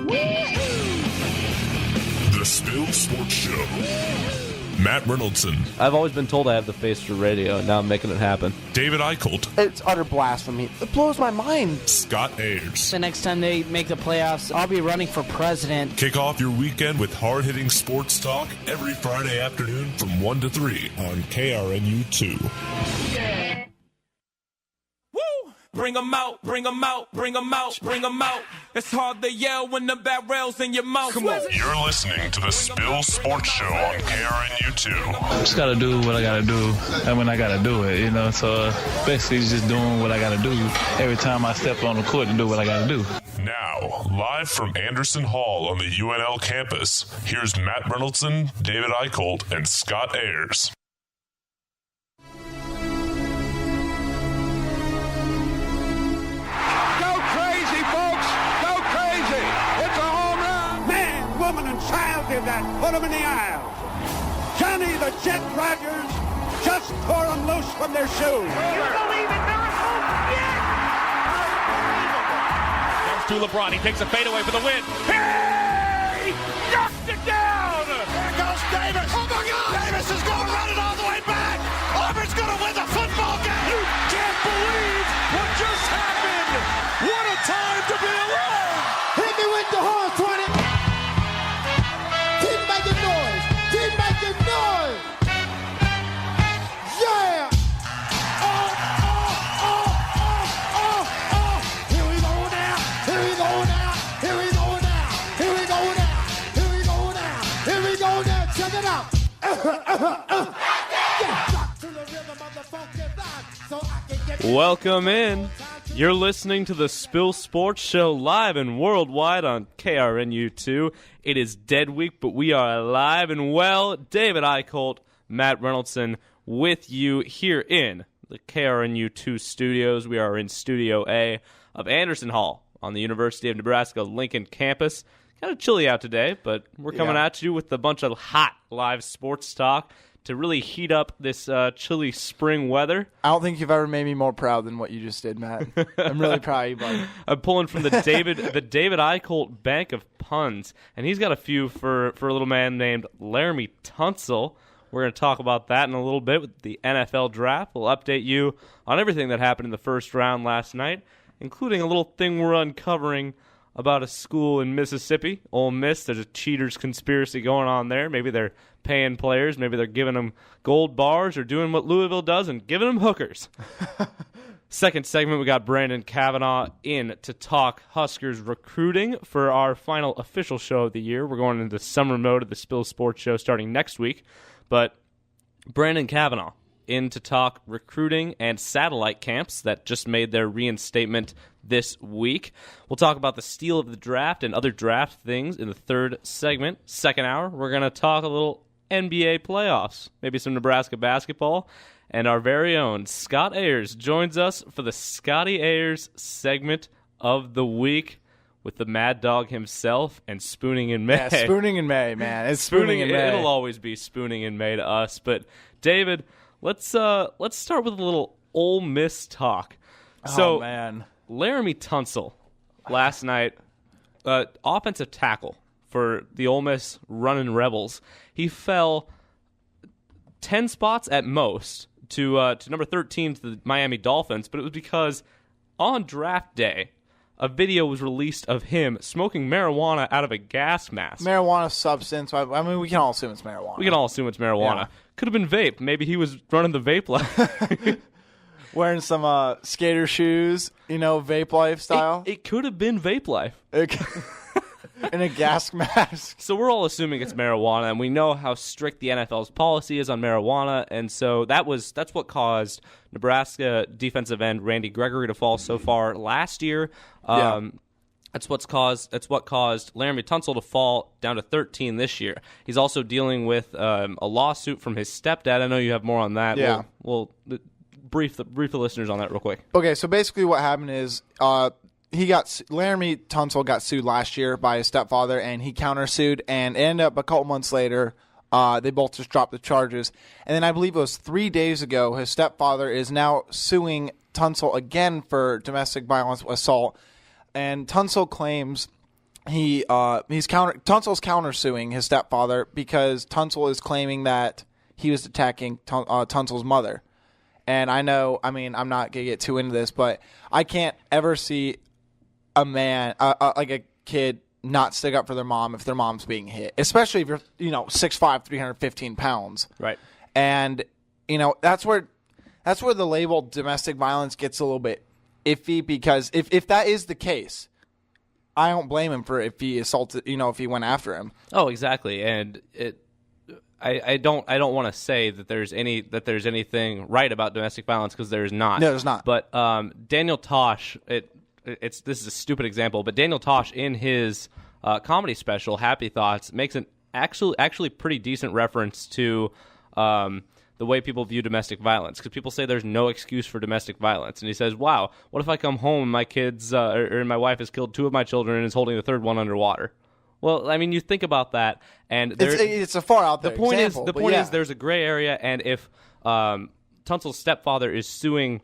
The Spill Sports Show. Matt Reynoldson. I've always been told I have the face for radio, and now I'm making it happen. David Eickholt. It's utter blasphemy. It blows my mind. Scott Ayers. The next time they make the playoffs, I'll be running for president. Kick off your weekend with hard-hitting sports talk every Friday afternoon from 1 to 3 on KRNU2. Bring 'em out, bring 'em out, bring 'em out, bring 'em out. It's hard to yell when the barrel's in your mouth. Come on. You're listening to the Spill Sports Show on KRNU2. Just gotta do what I gotta do, and when I gotta do it, So basically, just doing what I gotta do every time I step on the court to do what I gotta do. Now, live from Andersen Hall on the UNL campus, here's Matt Reynoldson, David Eickholt, and Scott Ayers. Did that, put him in the aisle. Johnny the Jet Rogers just tore them loose from their shoes. You believe in miracles? Yes! Comes to LeBron. He takes a fadeaway for the win. Hey! Knocked it down! There goes Davis. Oh, my God! Davis is going to run it all the way back. Auburn's going to win the football game. You can't believe what just happened. What a time to be alive. Hit me with the horn, 20. Yeah! Here we go now! Here we go now! Here we go now! Here we go now! Here we go now! Here we go now! Check it out! Welcome in. You're listening to the Spill Sports Show live and worldwide on KRNU2. It is dead week, but we are alive and well. David Eickholt, Matt Reynoldson with you here in the KRNU2 studios. We are in Studio A of Andersen Hall on the University of Nebraska-Lincoln campus. Kind of chilly out today, but we're coming at you with a bunch of hot live sports talk to really heat up this chilly spring weather. I don't think you've ever made me more proud than what you just did, Matt. I'm really proud of you, buddy. I'm pulling from the David Eickholt bank of puns, and he's got a few for a little man named Laremy Tunsil. We're going to talk about that in a little bit with the NFL draft. We'll update you on everything that happened in the first round last night, including a little thing we're uncovering about a school in Mississippi, Ole Miss. There's a cheaters conspiracy going on there. Maybe they're paying players. Maybe they're giving them gold bars or doing what Louisville does and giving them hookers. Second segment, we got Brandon Cavanaugh in to talk Huskers recruiting for our final official show of the year. We're going into summer mode of the Spill Sports Show starting next week. But Brandon Cavanaugh in to talk recruiting and satellite camps that just made their reinstatement this week. We'll talk about the steal of the draft and other draft things in the third segment. Second hour, we're going to talk a little NBA playoffs, maybe some Nebraska basketball, and our very own Scott Ayers joins us for the Scotty Ayers segment of the week with the Mad Dog himself and Spooning in May. Yeah, Spooning in May, man. It's Spooning in May. It'll always be Spooning in May to us. But David, let's start with a little Ole Miss talk. Oh, man. Laremy Tunsil last night, offensive tackle for the Ole Miss Runnin' Rebels. He fell 10 spots at most to number 13 to the Miami Dolphins, but it was because on draft day, a video was released of him smoking marijuana out of a gas mask. Marijuana substance. I mean, we can all assume it's marijuana. We can all assume it's marijuana. Yeah. Could have been vape. Maybe he was running the vape life. Wearing some skater shoes, vape life style. It could have been vape life. In a gas mask. So we're all assuming it's marijuana, and we know how strict the NFL's policy is on marijuana, and so that's what caused Nebraska defensive end Randy Gregory to fall so far last year. That's what caused Laremy Tunsil to fall down to 13 this year. He's also dealing with a lawsuit from his stepdad. I know you have more on that. Yeah. We'll brief the listeners on that real quick. Okay, so basically what happened is Laremy Tunsil got sued last year by his stepfather, and he countersued, and ended up a couple months later, they both just dropped the charges. And then I believe it was 3 days ago, his stepfather is now suing Tunsil again for domestic violence assault. And Tunsil claims Tunsil's countersuing his stepfather because Tunsil is claiming that he was attacking Tunsil's mother. And I'm not going to get too into this, but I can't ever see a man, like a kid, not stick up for their mom if their mom's being hit, especially if you're, 6'5", 315 pounds. Right. And, that's where the label domestic violence gets a little bit iffy, because if that is the case, I don't blame him for if he assaulted, if he went after him. Oh, exactly. And I don't want to say that there's anything right about domestic violence, because there's not. No, there's not. But Daniel Tosh, this is a stupid example, but Daniel Tosh in his comedy special Happy Thoughts makes an actually pretty decent reference to the way people view domestic violence, because people say there's no excuse for domestic violence, and he says, "Wow, what if I come home and my kids or my wife has killed 2 of my children and is holding the 3rd one underwater?" Well, you think about that, and it's a far out there. The point example, is there's a gray area, and if Tunsil's stepfather is suing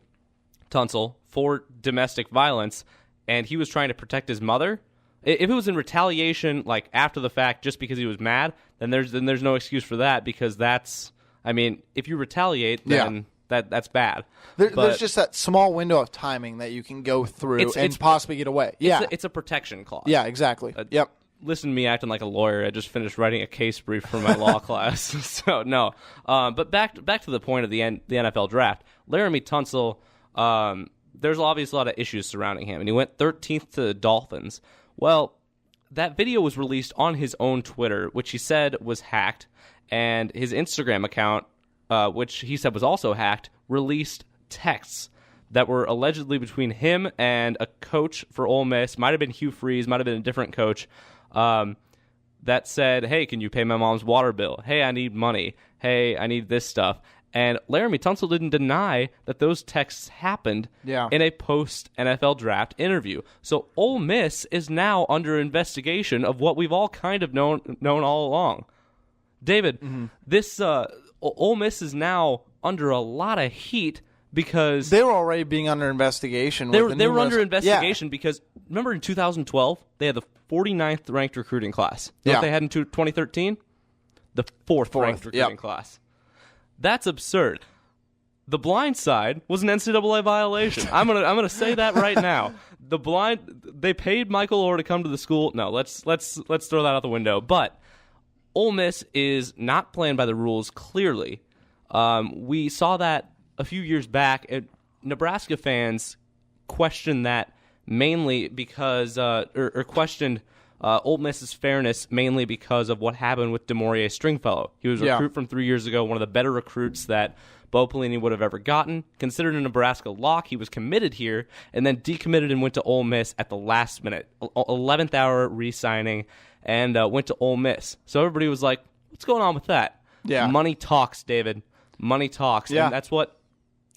Tunsil for domestic violence, and he was trying to protect his mother, if it was in retaliation, like after the fact, just because he was mad, then there's no excuse for that, because that's, if you retaliate, then that's bad. There's just that small window of timing that you can go through and possibly get away. It's a protection clause. Yeah, exactly. Yep. Listen to me acting like a lawyer. I just finished writing a case brief for my law class. So, no. But back to the point of the NFL draft. Laramie Tunsil, there's obviously a lot of issues surrounding him, and he went 13th to the Dolphins. Well, that video was released on his own Twitter, which he said was hacked, and his Instagram account, which he said was also hacked, released texts that were allegedly between him and a coach for Ole Miss. Might have been Hugh Freeze, might have been a different coach. That said, "Hey, can you pay my mom's water bill? Hey, I need money. Hey, I need this stuff." And Laramie Tunsil didn't deny that those texts happened in a post-NFL draft interview. So Ole Miss is now under investigation of what we've all kind of known all along. David, this Ole Miss is now under a lot of heat because they were already being under investigation. They were under investigation because, remember in 2012, they had the 49th ranked recruiting class. You know what they had in 2013? The 4th ranked recruiting class. That's absurd. The blind side was an NCAA violation. I'm gonna say that right now. They paid Michael Orr to come to the school. No, let's throw that out the window. But Ole Miss is not playing by the rules. Clearly, we saw that a few years back. Nebraska fans questioned that mainly because, or questioned Ole Miss's fairness mainly because of what happened with DeMaurier Stringfellow. He was a recruit from 3 years ago, one of the better recruits that Bo Pelini would have ever gotten. Considered a Nebraska lock, he was committed here and then decommitted and went to Ole Miss at the last minute, 11th hour re-signing, and went to Ole Miss. So everybody was like, what's going on with that? Yeah. Money talks, David. Money talks. Yeah. And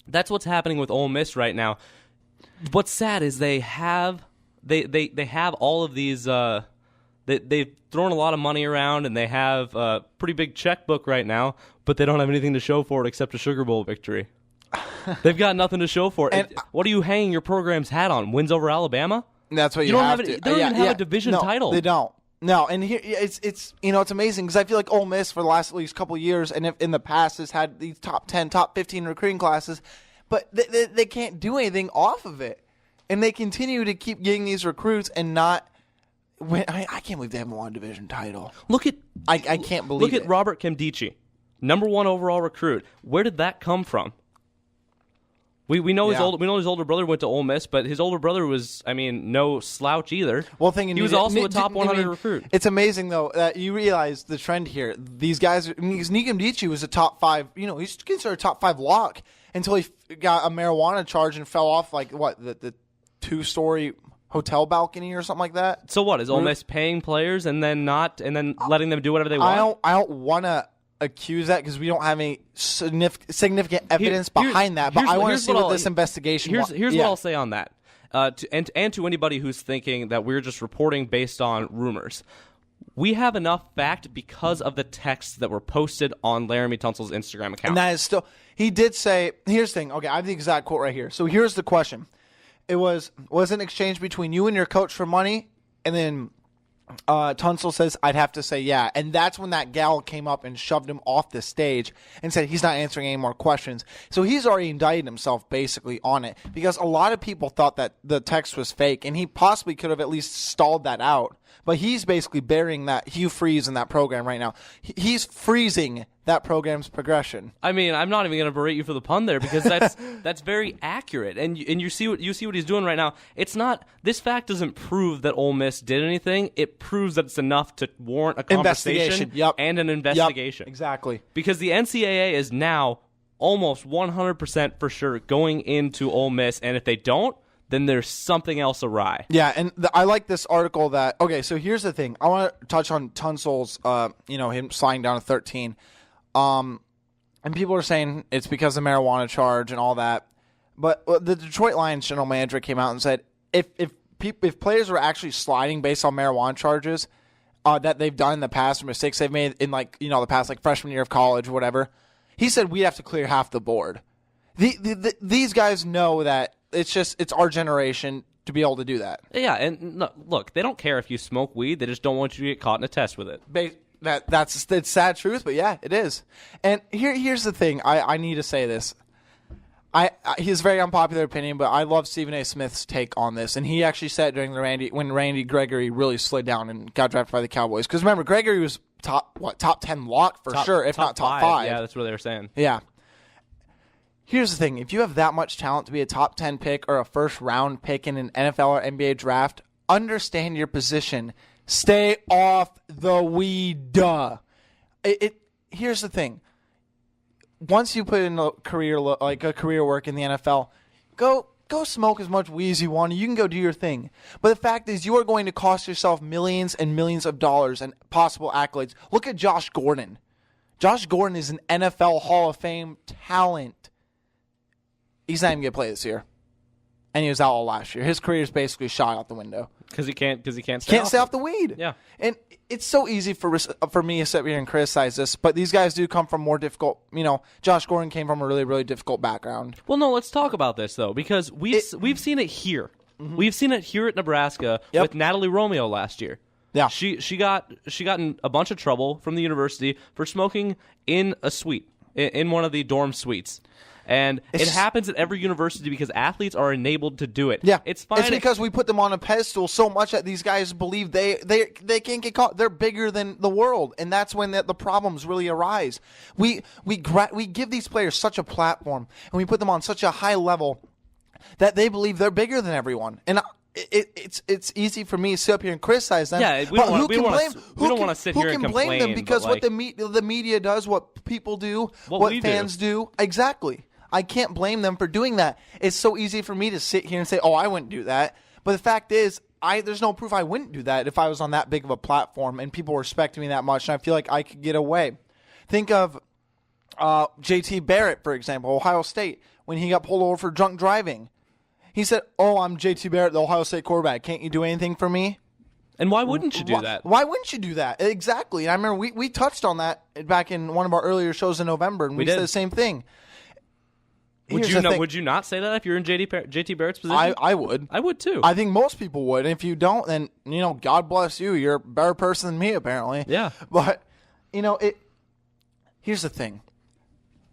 that's what's happening with Ole Miss right now. What's sad is they have all of these they've thrown a lot of money around, and they have a pretty big checkbook right now, but they don't have anything to show for it except a Sugar Bowl victory. They've got nothing to show for it. And what are you hanging your program's hat on? Wins over Alabama? That's what you don't have to. They don't even have a division title. They don't. No, and here it's it's amazing because I feel like Ole Miss for the last at least couple of years, and in the past has had these top 10, top 15 recruiting classes, but they can't do anything off of it, and they continue to keep getting these recruits and not. I can't believe they haven't won a division title. I can't believe it. Look at Robert Kemdici, number 1 overall recruit. Where did that come from? We know his older brother went to Ole Miss, but his older brother was, no slouch either. Well, he was also a top 100 recruit. It's amazing though that you realize the trend here. These guys, Kemdici was a top 5. He's considered a top 5 lock until he got a marijuana charge and fell off the 2-story hotel balcony or something like that. So what is Ole Miss paying players and then letting them do whatever they want? I don't want to accuse that because we don't have any significant evidence behind that. But I want to see what this investigation. Here's what I'll say on that, and to anybody who's thinking that we're just reporting based on rumors. We have enough fact because of the texts that were posted on Laramie Tunsil's Instagram account. And that is still. He did say. Here's the thing. Okay, I have the exact quote right here. So here's the question. It was an exchange between you and your coach for money, and then Tunsil says, I'd have to say yeah. And that's when that gal came up and shoved him off the stage and said he's not answering any more questions. So he's already indicted himself basically on it, because a lot of people thought that the text was fake, and he possibly could have at least stalled that out. But he's basically burying that Hugh Freeze in that program right now. He's freezing that program's progression. I mean, I'm not even going to berate you for the pun there, because that's very accurate. And you see what he's doing right now. It's not, this fact doesn't prove that Ole Miss did anything. It proves that it's enough to warrant a conversation and an investigation. Yep, exactly. Because the NCAA is now almost 100% for sure going into Ole Miss, and if they don't, then there's something else awry. Yeah, and I like this article that, okay, so here's the thing. I want to touch on Tunsil's, him sliding down to 13. And people are saying it's because of the marijuana charge and all that. But the Detroit Lions general manager came out and said if players were actually sliding based on marijuana charges that they've done in the past, or mistakes they've made in the past, like freshman year of college or whatever, he said we'd have to clear half the board. These guys know that it's our generation to be able to do that. Yeah, and look, they don't care if you smoke weed. They just don't want you to get caught in a test with it. That's the sad truth, but yeah, it is. And here's the thing. I need to say this. His very unpopular opinion, but I love Stephen A. Smith's take on this. And he actually said during when Randy Gregory really slid down and got drafted by the Cowboys. Because remember, Gregory was top 10 lock for sure, if not top 5. Yeah, that's what they were saying. Yeah. Here's the thing. If you have that much talent to be a top 10 pick or a first-round pick in an NFL or NBA draft, understand your position. Stay off the weed. Here's the thing. Once you put in a career work in the NFL, go smoke as much weed as you want. You can go do your thing. But the fact is, you are going to cost yourself millions and millions of dollars and possible accolades. Look at Josh Gordon. Josh Gordon is an NFL Hall of Fame talent. He's not even going to play this year. And he was out all last year. His career is basically shot out the window. Because he can't stay off the weed. Yeah. And it's so easy for me to sit here and criticize this, but these guys do come from more difficult, Josh Gordon came from a really, really difficult background. Well, no, let's talk about this, though, because we've seen it here. Mm-hmm. We've seen it here at Nebraska with Natalie Romeo last year. Yeah. She got in a bunch of trouble from the university for smoking in a suite, in one of the dorm suites. And it happens at every university because athletes are enabled to do it. Yeah, it's fine. It's because we put them on a pedestal so much that these guys believe they can't get caught. They're bigger than the world, and that's when the problems really arise. We give these players such a platform, and we put them on such a high level that they believe they're bigger than everyone. And it's easy for me to sit up here and criticize them. Yeah, we don't want to sit here and complain. Who can blame them? Because what the media does, what people do, what fans do, exactly. I can't blame them for doing that. It's so easy for me to sit here and say, oh, I wouldn't do that. But the fact is, there's no proof I wouldn't do that if I was on that big of a platform and people respect me that much, and I feel like I could get away. Think of J.T. Barrett, for example, Ohio State, when he got pulled over for drunk driving. He said, oh, I'm J.T. Barrett, the Ohio State quarterback. Can't you do anything for me? And why wouldn't you do that? Why wouldn't you do that? Exactly. And I remember we touched on that back in one of our earlier shows in November, and we said the same thing. Would you not say that if you're in J.T. Barrett's position? I would. I would too. I think most people would. And if you don't, then God bless you. You're a better person than me, apparently. Yeah. But here's the thing.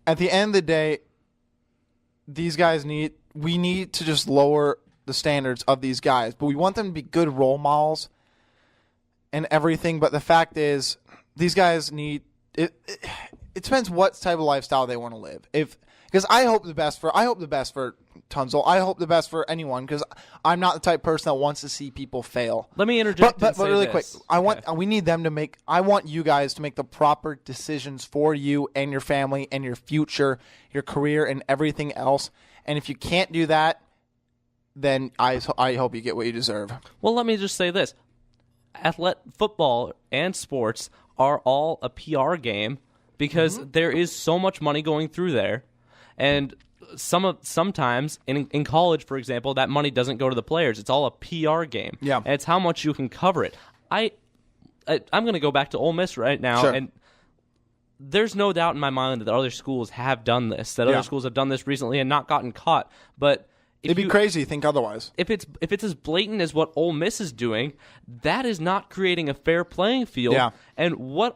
At the end of the day, these guys we need to just lower the standards of these guys. But we want them to be good role models and everything. But the fact is, these guys need it. It depends what type of lifestyle they want to live. Because I hope the best for Tunsil. I hope the best for anyone, because I'm not the type of person that wants to see people fail. Let me interject. But really quick, I want you guys to make the proper decisions for you and your family and your future, your career, and everything else. And if you can't do that, then I hope you get what you deserve. Well, let me just say this: football and sports are all a PR game because there is so much money going through there. And sometimes in college, for example, that money doesn't go to the players. It's all a PR game. Yeah. And it's how much you can cover it. I'm going to go back to Ole Miss right now, sure. And there's no doubt in my mind that other schools have done this, that other schools have done this recently and not gotten caught. But It'd be crazy to think otherwise. If it's as blatant as what Ole Miss is doing, that is not creating a fair playing field. Yeah. And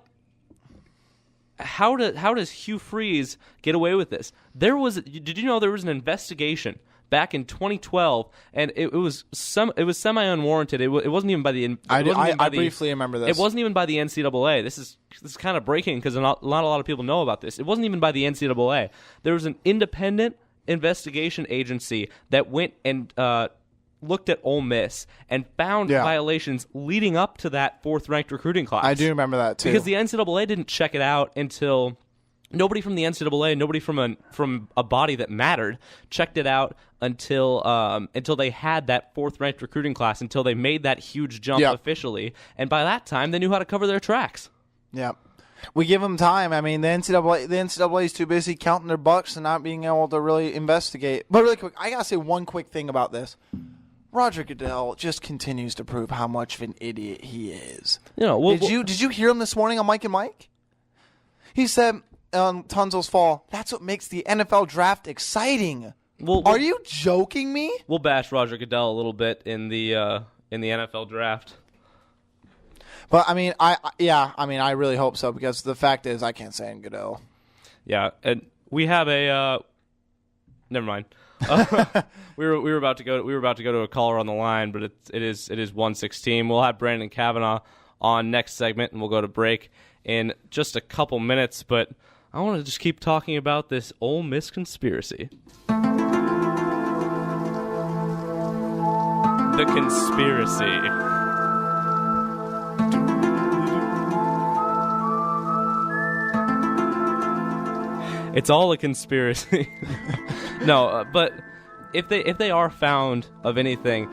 how does Hugh Freeze get away with this? Did you know there was an investigation back in 2012, and it was semi unwarranted. It wasn't even by the. I briefly remember this. It wasn't even by the NCAA. This is kind of breaking because not a lot of people know about this. It wasn't even by the NCAA. There was an independent investigation agency that went and looked at Ole Miss and found violations leading up to that 4th-ranked recruiting class. I do remember that too. Because the NCAA didn't check it out until nobody from the NCAA, nobody from a body that mattered, checked it out until they had that 4th-ranked recruiting class, until they made that huge jump officially, and by that time they knew how to cover their tracks. Yeah. We give them time. I mean, the NCAA is too busy counting their bucks and not being able to really investigate. But really quick, I got to say one quick thing about this. Roger Goodell just continues to prove how much of an idiot he is. Did you hear him this morning on Mike and Mike? He said on Tunsil's fall, that's what makes the NFL draft exciting. Are you joking me? We'll bash Roger Goodell a little bit in the NFL draft. But I mean, I really hope so, because the fact is, I can't say in Goodell. Yeah, and we have a. Never mind. we were about to go to a caller on the line, but it is 1:16. We'll have Brandon Cavanaugh on next segment, and we'll go to break in just a couple minutes. But I want to just keep talking about this Ole Miss conspiracy. The conspiracy. It's all a conspiracy. No, but if they are found of anything,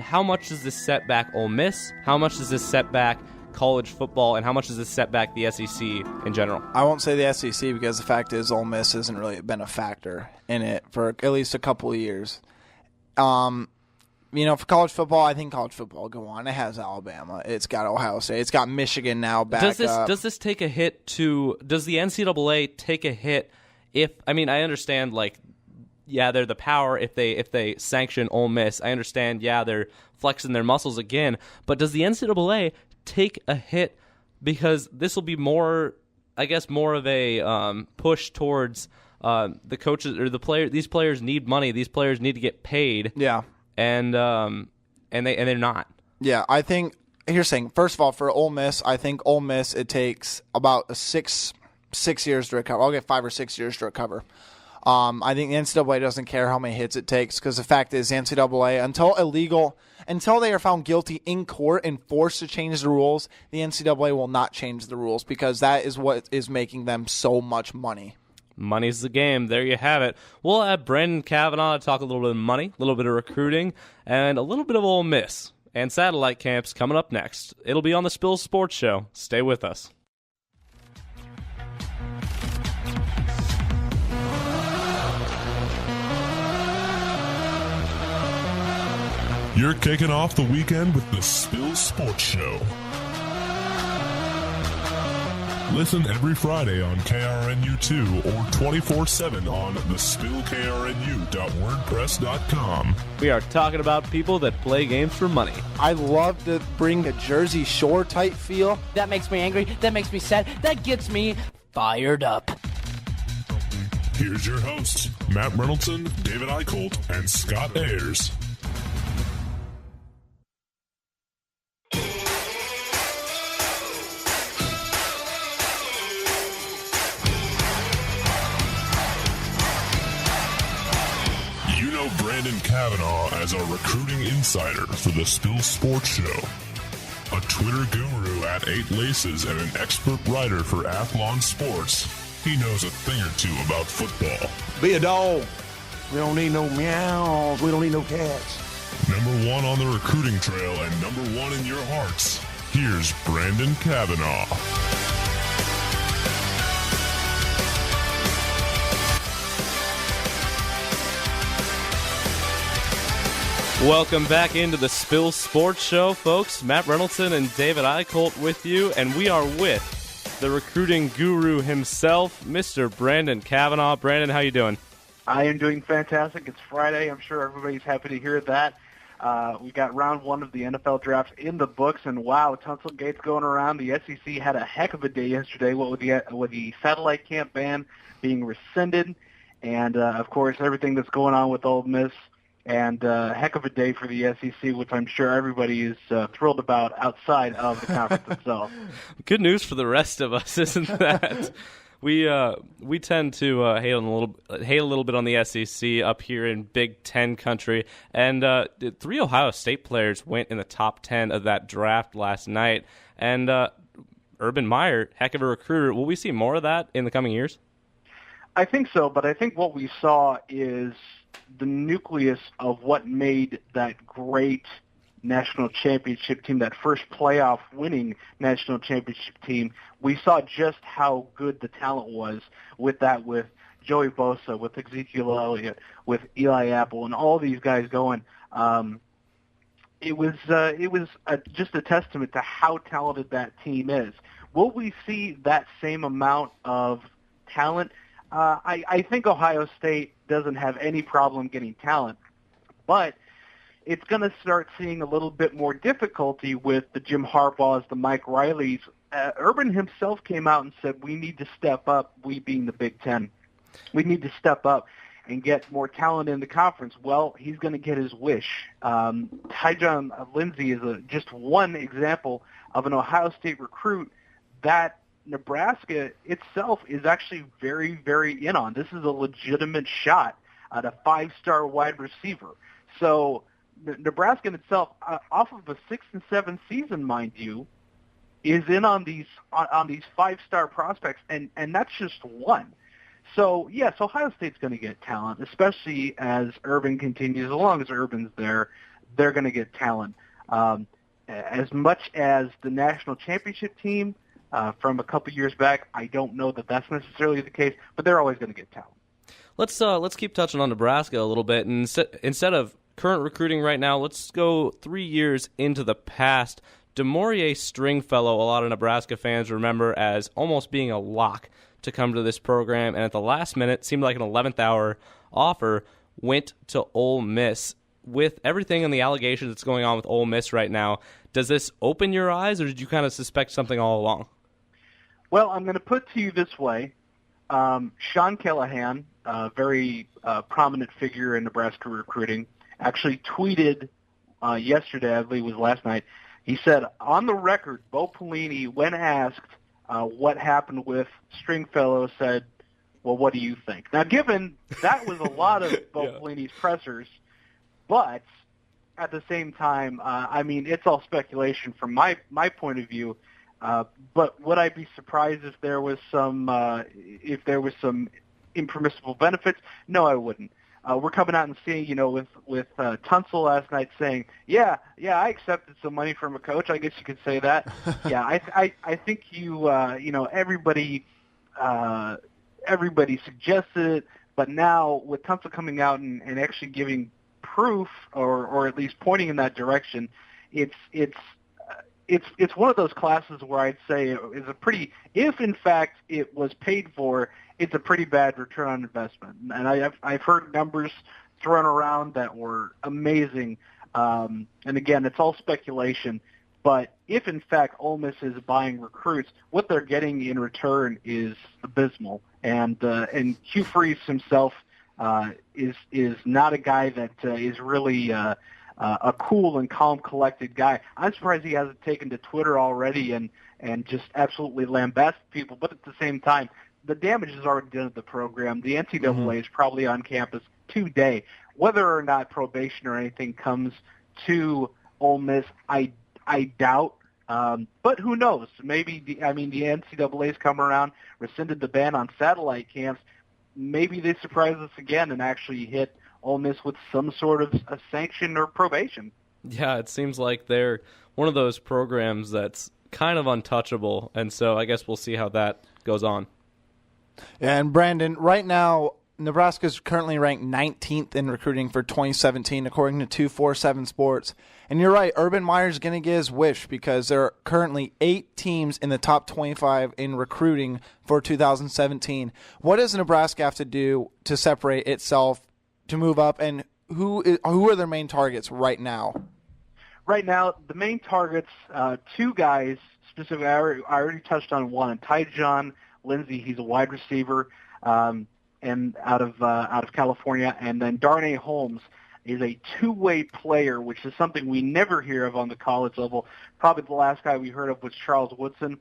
how much does this set back Ole Miss? How much does this set back college football? And how much does this set back the SEC in general? I won't say the SEC, because the fact is Ole Miss hasn't really been a factor in it for at least a couple of years. For college football, I think college football will go on. It has Alabama. It's got Ohio State. It's got Michigan now back up. Does this take a hit to – does the NCAA take a hit if – I mean, I understand, they're the power if they sanction Ole Miss. I understand, they're flexing their muscles again. But does the NCAA take a hit because this will be more of a push towards the coaches or the player. These players need money. These players need to get paid. Yeah. And they're not. Yeah, I think here's the thing. First of all, for Ole Miss, I think Ole Miss, it takes about six years to recover. I'll get 5 or 6 years to recover. I think the NCAA doesn't care how many hits it takes, because the fact is, the NCAA, until they are found guilty in court and forced to change the rules, the NCAA will not change the rules, because that is what is making them so much money. Money's the game. There you have it. We'll have Brandon Cavanaugh talk a little bit of money, a little bit of recruiting, and a little bit of Ole Miss and satellite camps coming up next. It'll be on the Spill Sports Show. Stay with us. You're kicking off the weekend with the Spill Sports Show. Listen every Friday on KRNU2 or 24/7 on thespillkrnu.wordpress.com. We are talking about people that play games for money. I love to bring a Jersey Shore type feel. That makes me angry. That makes me sad. That gets me fired up. Here's your hosts, Matt Reynoldson, David Eickholt, and Scott Ayers. Brandon Cavanaugh as our recruiting insider for the Spill Sports Show. A Twitter guru at 8Laces and an expert writer for Athlon Sports, he knows a thing or two about football. Be a dog. We don't need no meows. We don't need no cats. Number 1 on the recruiting trail and number 1 in your hearts. Here's Brandon Cavanaugh. Welcome back into the Spill Sports Show, folks. Matt Reynoldson and David Eickholt with you, and we are with the recruiting guru himself, Mr. Brandon Cavanaugh. Brandon, how you doing? I am doing fantastic. It's Friday. I'm sure everybody's happy to hear that. We got round one of the NFL draft in the books, and wow, Tunsilgate's going around. The SEC had a heck of a day yesterday, with the satellite camp ban being rescinded, and of course everything that's going on with Ole Miss, and heck of a day for the SEC, which I'm sure everybody is thrilled about outside of the conference itself. Good news for the rest of us, isn't that? We tend to hate a little bit on the SEC up here in Big Ten country, and 3 Ohio State players went in the top 10 of that draft last night. And Urban Meyer, heck of a recruiter. Will we see more of that in the coming years? I think so, but I think what we saw is the nucleus of what made that great national championship team, that first playoff winning national championship team. We saw just how good the talent was with Joey Bosa, with Ezekiel Elliott, with Eli Apple, and all these guys going. It was just a testament to how talented that team is. Will we see that same amount of talent? I think Ohio State doesn't have any problem getting talent, but it's going to start seeing a little bit more difficulty with the Jim Harbaughs, the Mike Rileys. Urban himself came out and said, we need to step up, we being the Big Ten. We need to step up and get more talent in the conference. Well, he's going to get his wish. Tyjon Lindsey is just one example of an Ohio State recruit that Nebraska itself is actually very, very in on. This is a legitimate shot at a 5-star wide receiver. So Nebraska in itself, off of a 6 and 7 season, mind you, is in on these 5-star prospects, and that's just one. So yes, Ohio State's going to get talent, especially as Urban continues. As long as Urban's there, they're going to get talent. As much as the national championship team from a couple years back, I don't know that that's necessarily the case, but they're always going to get talent. Let's keep touching on Nebraska a little bit, and instead of current recruiting right now, let's go 3 years into the past. DeMaurier Stringfellow, a lot of Nebraska fans remember as almost being a lock to come to this program, and at the last minute, seemed like an 11th hour offer, went to Ole Miss. With everything and the allegations that's going on with Ole Miss right now, does this open your eyes, or did you kind of suspect something all along? Well, I'm going to put it to you this way. Sean Callahan, a very prominent figure in Nebraska recruiting, actually tweeted yesterday, I believe it was last night. He said, on the record, Bo Pelini, when asked what happened with Stringfellow, said, well, what do you think? Now, given that was a lot of Bo Pelini's pressers, but at the same time, I mean, it's all speculation from my point of view. But would I be surprised if there was some impermissible benefits? No, I wouldn't. We're coming out and seeing, with Tunsil last night saying, yeah, I accepted some money from a coach. I guess you could say that. Yeah, I think everybody suggested it, but now with Tunsil coming out and actually giving proof or at least pointing in that direction, it's one of those classes where I'd say is a pretty, if in fact it was paid for, it's a pretty bad return on investment. And I've heard numbers thrown around that were amazing. And again, it's all speculation. But if in fact Ole Miss is buying recruits, what they're getting in return is abysmal. And Hugh Freeze himself is not a guy that is really a cool and calm, collected guy. I'm surprised he hasn't taken to Twitter already and just absolutely lambasted people. But at the same time, the damage is already done at the program. The NCAA is probably on campus today. Whether or not probation or anything comes to Ole Miss, I doubt. But who knows? Maybe the NCAA's come around, rescinded the ban on satellite camps. Maybe they surprise us again and actually hit Ole Miss with some sort of a sanction or probation. Yeah, it seems like they're one of those programs that's kind of untouchable, and so I guess we'll see how that goes on. And Brandon, right now, Nebraska is currently ranked 19th in recruiting for 2017, according to 247 Sports. And you're right, Urban Meyer's going to get his wish because there are currently 8 teams in the top 25 in recruiting for 2017. What does Nebraska have to do to separate itself, to move up, and who are their main targets right now? Right now, the main targets, 2 guys specifically. I already touched on one. Tyjon Lindsey, he's a wide receiver, and out of California, and then Darnay Holmes is a two-way player, which is something we never hear of on the college level. Probably the last guy we heard of was Charles Woodson.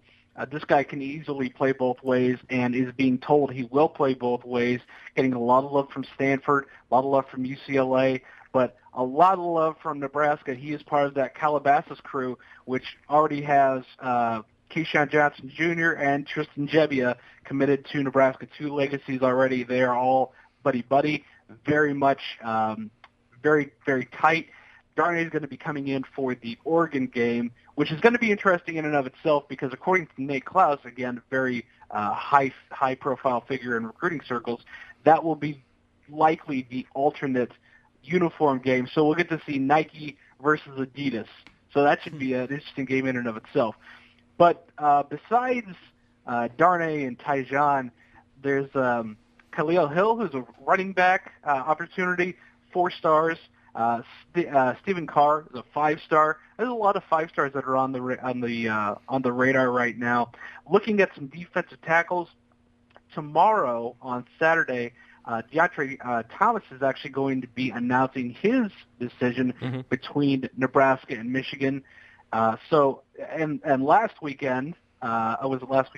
This guy can easily play both ways and is being told he will play both ways, getting a lot of love from Stanford, a lot of love from UCLA, but a lot of love from Nebraska. He is part of that Calabasas crew, which already has Keyshawn Johnson Jr. and Tristan Gebbia committed to Nebraska. 2 legacies already. They are all buddy-buddy, very much very, very tight. Darnay is going to be coming in for the Oregon game, which is going to be interesting in and of itself because according to Nate Klaus, again, very high-profile figure in recruiting circles, that will be likely the alternate uniform game. So we'll get to see Nike versus Adidas. So that should be an interesting game in and of itself. But besides Darnay and Tyjon, there's Khalil Hill, who's a running back opportunity, 4 stars. Stephen Carr is a 5-star. There's a lot of 5-stars that are on the radar right now. Looking at some defensive tackles, tomorrow on Saturday, DeAndre Thomas is actually going to be announcing his decision between Nebraska and Michigan. And last weekend, it was last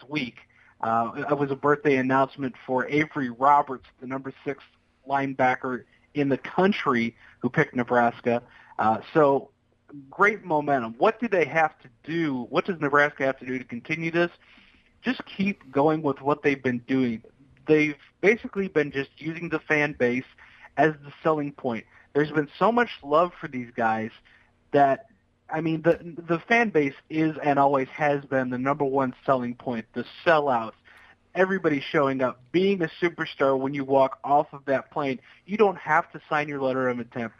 week, it was a birthday announcement for Avery Roberts, the number 6 linebacker in the country who picked Nebraska. So great momentum. What do they have to do? What does Nebraska have to do to continue this? Just keep going with what they've been doing. They've basically been just using the fan base as the selling point. There's been so much love for these guys that, I mean, the fan base is and always has been the number one selling point, the sellouts. Everybody showing up, being a superstar when you walk off of that plane. You don't have to sign your letter of intent.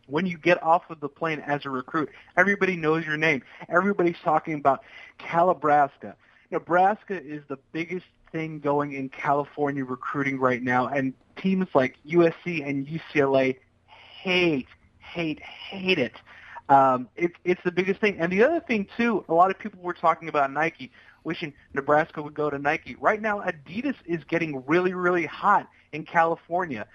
When you get off of the plane as a recruit, everybody knows your name. Everybody's talking about Calabrasca. Nebraska is the biggest thing going in California recruiting right now, and teams like USC and UCLA hate it. It's the biggest thing. And the other thing, too, a lot of people were talking about Nike, wishing Nebraska would go to Nike. Right now, Adidas is getting really, really hot in California.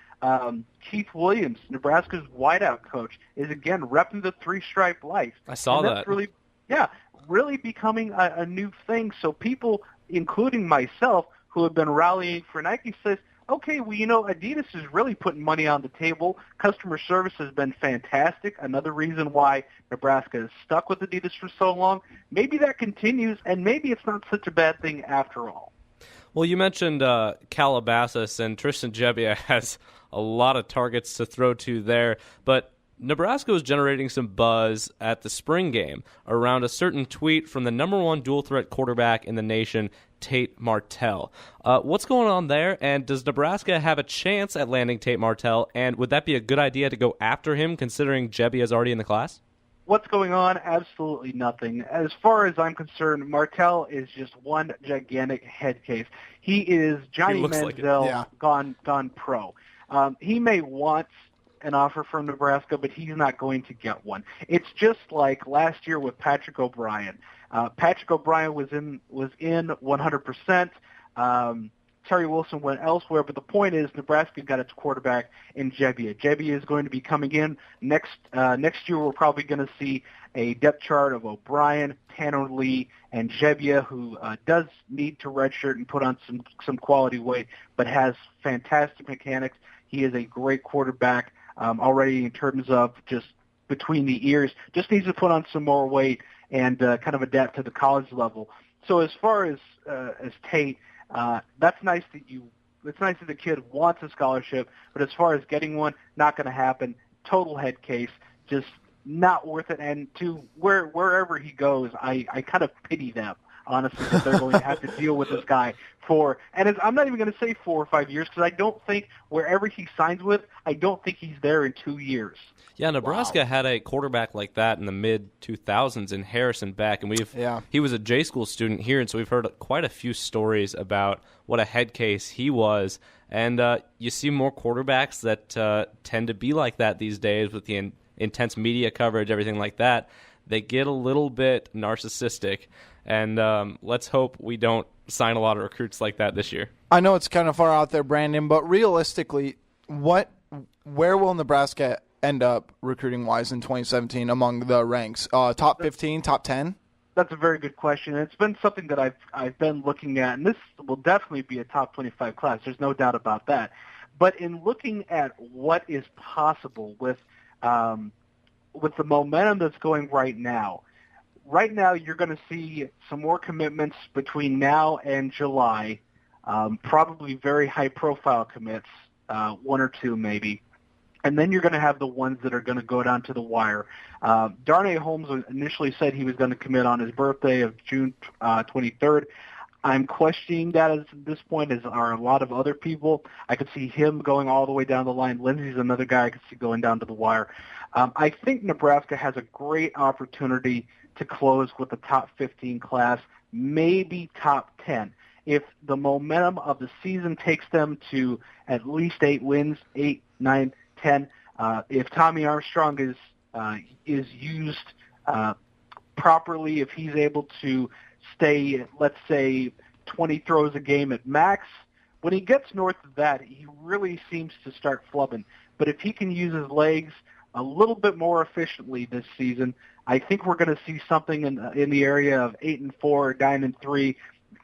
Keith Williams, Nebraska's wideout coach, is again repping the 3-stripe life. I saw that. That's really becoming a new thing. So people, including myself, who have been rallying for Nike, says, okay, well, Adidas is really putting money on the table. Customer service has been fantastic. Another reason why Nebraska is stuck with Adidas for so long. Maybe that continues, and maybe it's not such a bad thing after all. Well, you mentioned Calabasas, and Tristan Gebbia has a lot of targets to throw to there, but Nebraska was generating some buzz at the spring game around a certain tweet from the number 1 dual-threat quarterback in the nation, Tate Martell. What's going on there, and does Nebraska have a chance at landing Tate Martell, and would that be a good idea to go after him, considering Gebbia is already in the class? What's going on? Absolutely nothing. As far as I'm concerned, Martell is just one gigantic head case. He is Johnny Manziel gone pro. He may want an offer from Nebraska, but he's not going to get one. It's just like last year with Patrick O'Brien. Patrick O'Brien was in 100%. Terry Wilson went elsewhere, but the point is Nebraska got its quarterback in Gebbia. Gebbia is going to be coming in. Next year we're probably going to see a depth chart of O'Brien, Tanner Lee, and Gebbia, who does need to redshirt and put on some quality weight, but has fantastic mechanics. He is a great quarterback already in terms of just between the ears. Just needs to put on some more weight and kind of adapt to the college level. So as far as Tate, that's nice it's nice that the kid wants a scholarship, but as far as getting one, not going to happen. Total head case, just not worth it. And to wherever he goes, I kind of pity them. honestly, that they're going to have to deal with this guy for, and I'm not even going to say 4 or 5 years, because I don't think wherever he signs with, I don't think he's there in 2 years. Yeah, Nebraska had a quarterback like that in the mid-2000s in Harrison Beck, and he was a J school student here, and so we've heard quite a few stories about what a head case he was. And you see more quarterbacks that tend to be like that these days with the intense media coverage, everything like that. They get a little bit narcissistic, and let's hope we don't sign a lot of recruits like that this year. I know it's kind of far out there, Brandon, but realistically, where will Nebraska end up recruiting-wise in 2017 among the ranks? Top 15, top 10? That's a very good question. It's been something that I've been looking at, and this will definitely be a top 25 class. There's no doubt about that. But in looking at what is possible with the momentum that's going right now you're going to see some more commitments between now and July, probably very high-profile commits, 1 or 2 maybe. And then you're going to have the ones that are going to go down to the wire. Darnay Holmes initially said he was going to commit on his birthday of June 23rd. I'm questioning that at this point, as are a lot of other people. I could see him going all the way down the line. Lindsey's another guy I could see going down to the wire. I think Nebraska has a great opportunity to close with the top 15 class, maybe top 10. If the momentum of the season takes them to at least 8 wins, 8, 9, 10. If Tommy Armstrong is used properly, if he's able to stay, let's say, 20 throws a game at max, when he gets north of that, he really seems to start flubbing. But if he can use his legs a little bit more efficiently this season, I think we're going to see something in the area of 8-4, 9-3,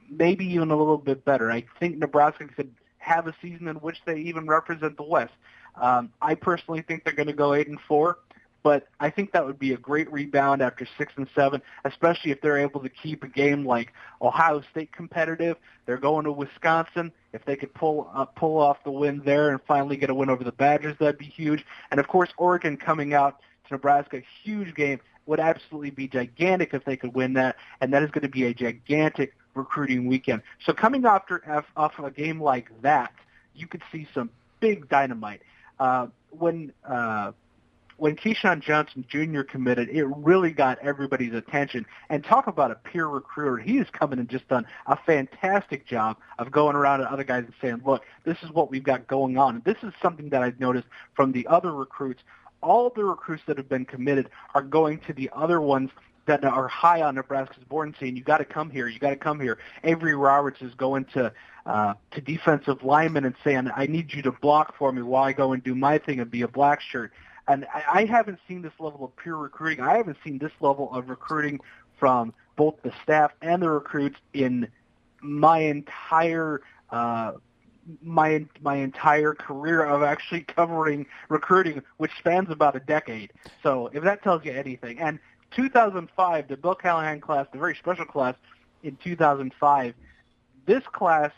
maybe even a little bit better. I think Nebraska could have a season in which they even represent the West. I personally think they're going to go 8-4, but I think that would be a great rebound after 6 and 7, especially if they're able to keep a game like Ohio State competitive. They're going to Wisconsin. If they could pull off the win there and finally get a win over the Badgers, that'd be huge. And of course, Oregon coming out to Nebraska, huge game, would absolutely be gigantic if they could win that, and that is going to be a gigantic recruiting weekend. So coming off of a game like that, you could see some big dynamite. When Keyshawn Johnson Jr. committed, it really got everybody's attention. And talk about a peer recruiter. He has come in and just done a fantastic job of going around to other guys and saying, look, this is what we've got going on. And this is something that I've noticed from the other recruits. All of the recruits that have been committed are going to the other ones that are high on Nebraska's board and saying, you got to come here, you got to come here. Avery Roberts is going to defensive linemen and saying, I need you to block for me while I go and do my thing and be a black shirt. And I haven't seen this level of peer recruiting. I haven't seen this level of recruiting from both the staff and the recruits in my entire my entire career of actually covering recruiting, which spans about a decade. So if that tells you anything. And 2005, the Bill Callahan class, the very special class in 2005, this class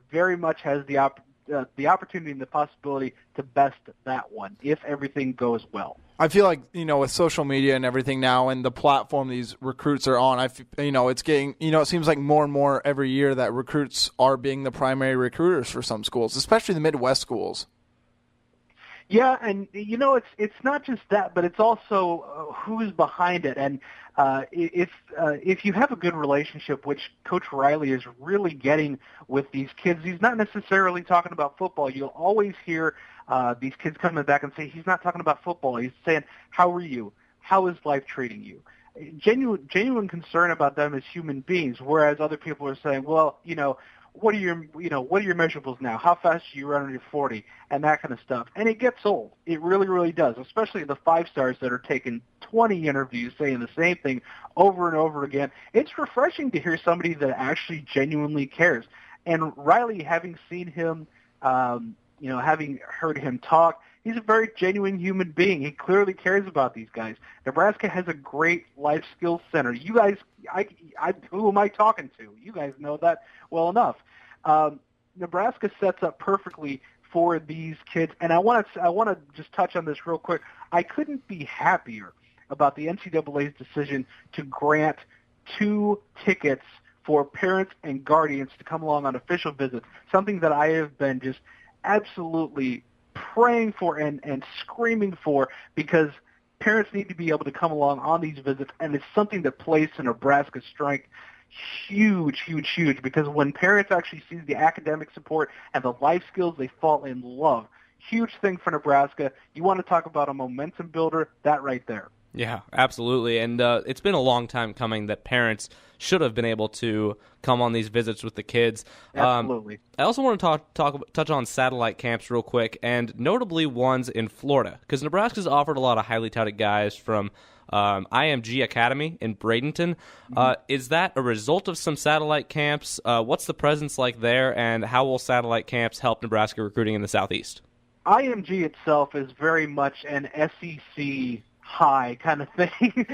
very much has the opportunity and the possibility to best that one if everything goes well. I feel like, with social media and everything now and the platform these recruits are on, it's getting, it seems like more and more every year that recruits are being the primary recruiters for some schools, especially the Midwest schools. Yeah, and it's not just that, but it's also who's behind it. And if you have a good relationship, which Coach Riley is really getting with these kids, he's not necessarily talking about football. You'll always hear these kids coming back and say he's not talking about football. He's saying, "How are you? How is life treating you?" Genuine concern about them as human beings. Whereas other people are saying, "Well, what are your measurables now? How fast do you run on your 40?" and that kind of stuff. And it gets old. It really, really does, especially the 5-stars that are taking 20 interviews saying the same thing over and over again. It's refreshing to hear somebody that actually genuinely cares. And Riley, having seen him, having heard him talk, he's a very genuine human being. He clearly cares about these guys. Nebraska has a great life skills center. You guys, who am I talking to? You guys know that well enough. Nebraska sets up perfectly for these kids, and I want to just touch on this real quick. I couldn't be happier about the NCAA's decision to grant 2 tickets for parents and guardians to come along on official visits, something that I have been just absolutely praying for and screaming for, because parents need to be able to come along on these visits, and it's something that plays to Nebraska's strength huge, because when parents actually see the academic support and the life skills, they fall in love. Huge thing for Nebraska. You want to talk about a momentum builder, that right there. Yeah, absolutely. And it's been a long time coming that parents should have been able to come on these visits with the kids. Absolutely. I also want to touch on satellite camps real quick, and notably ones in Florida, because Nebraska's offered a lot of highly touted guys from IMG Academy in Bradenton. Is that a result of some satellite camps? What's the presence like there, and how will satellite camps help Nebraska recruiting in the Southeast? IMG itself is very much an SEC high kind of thing,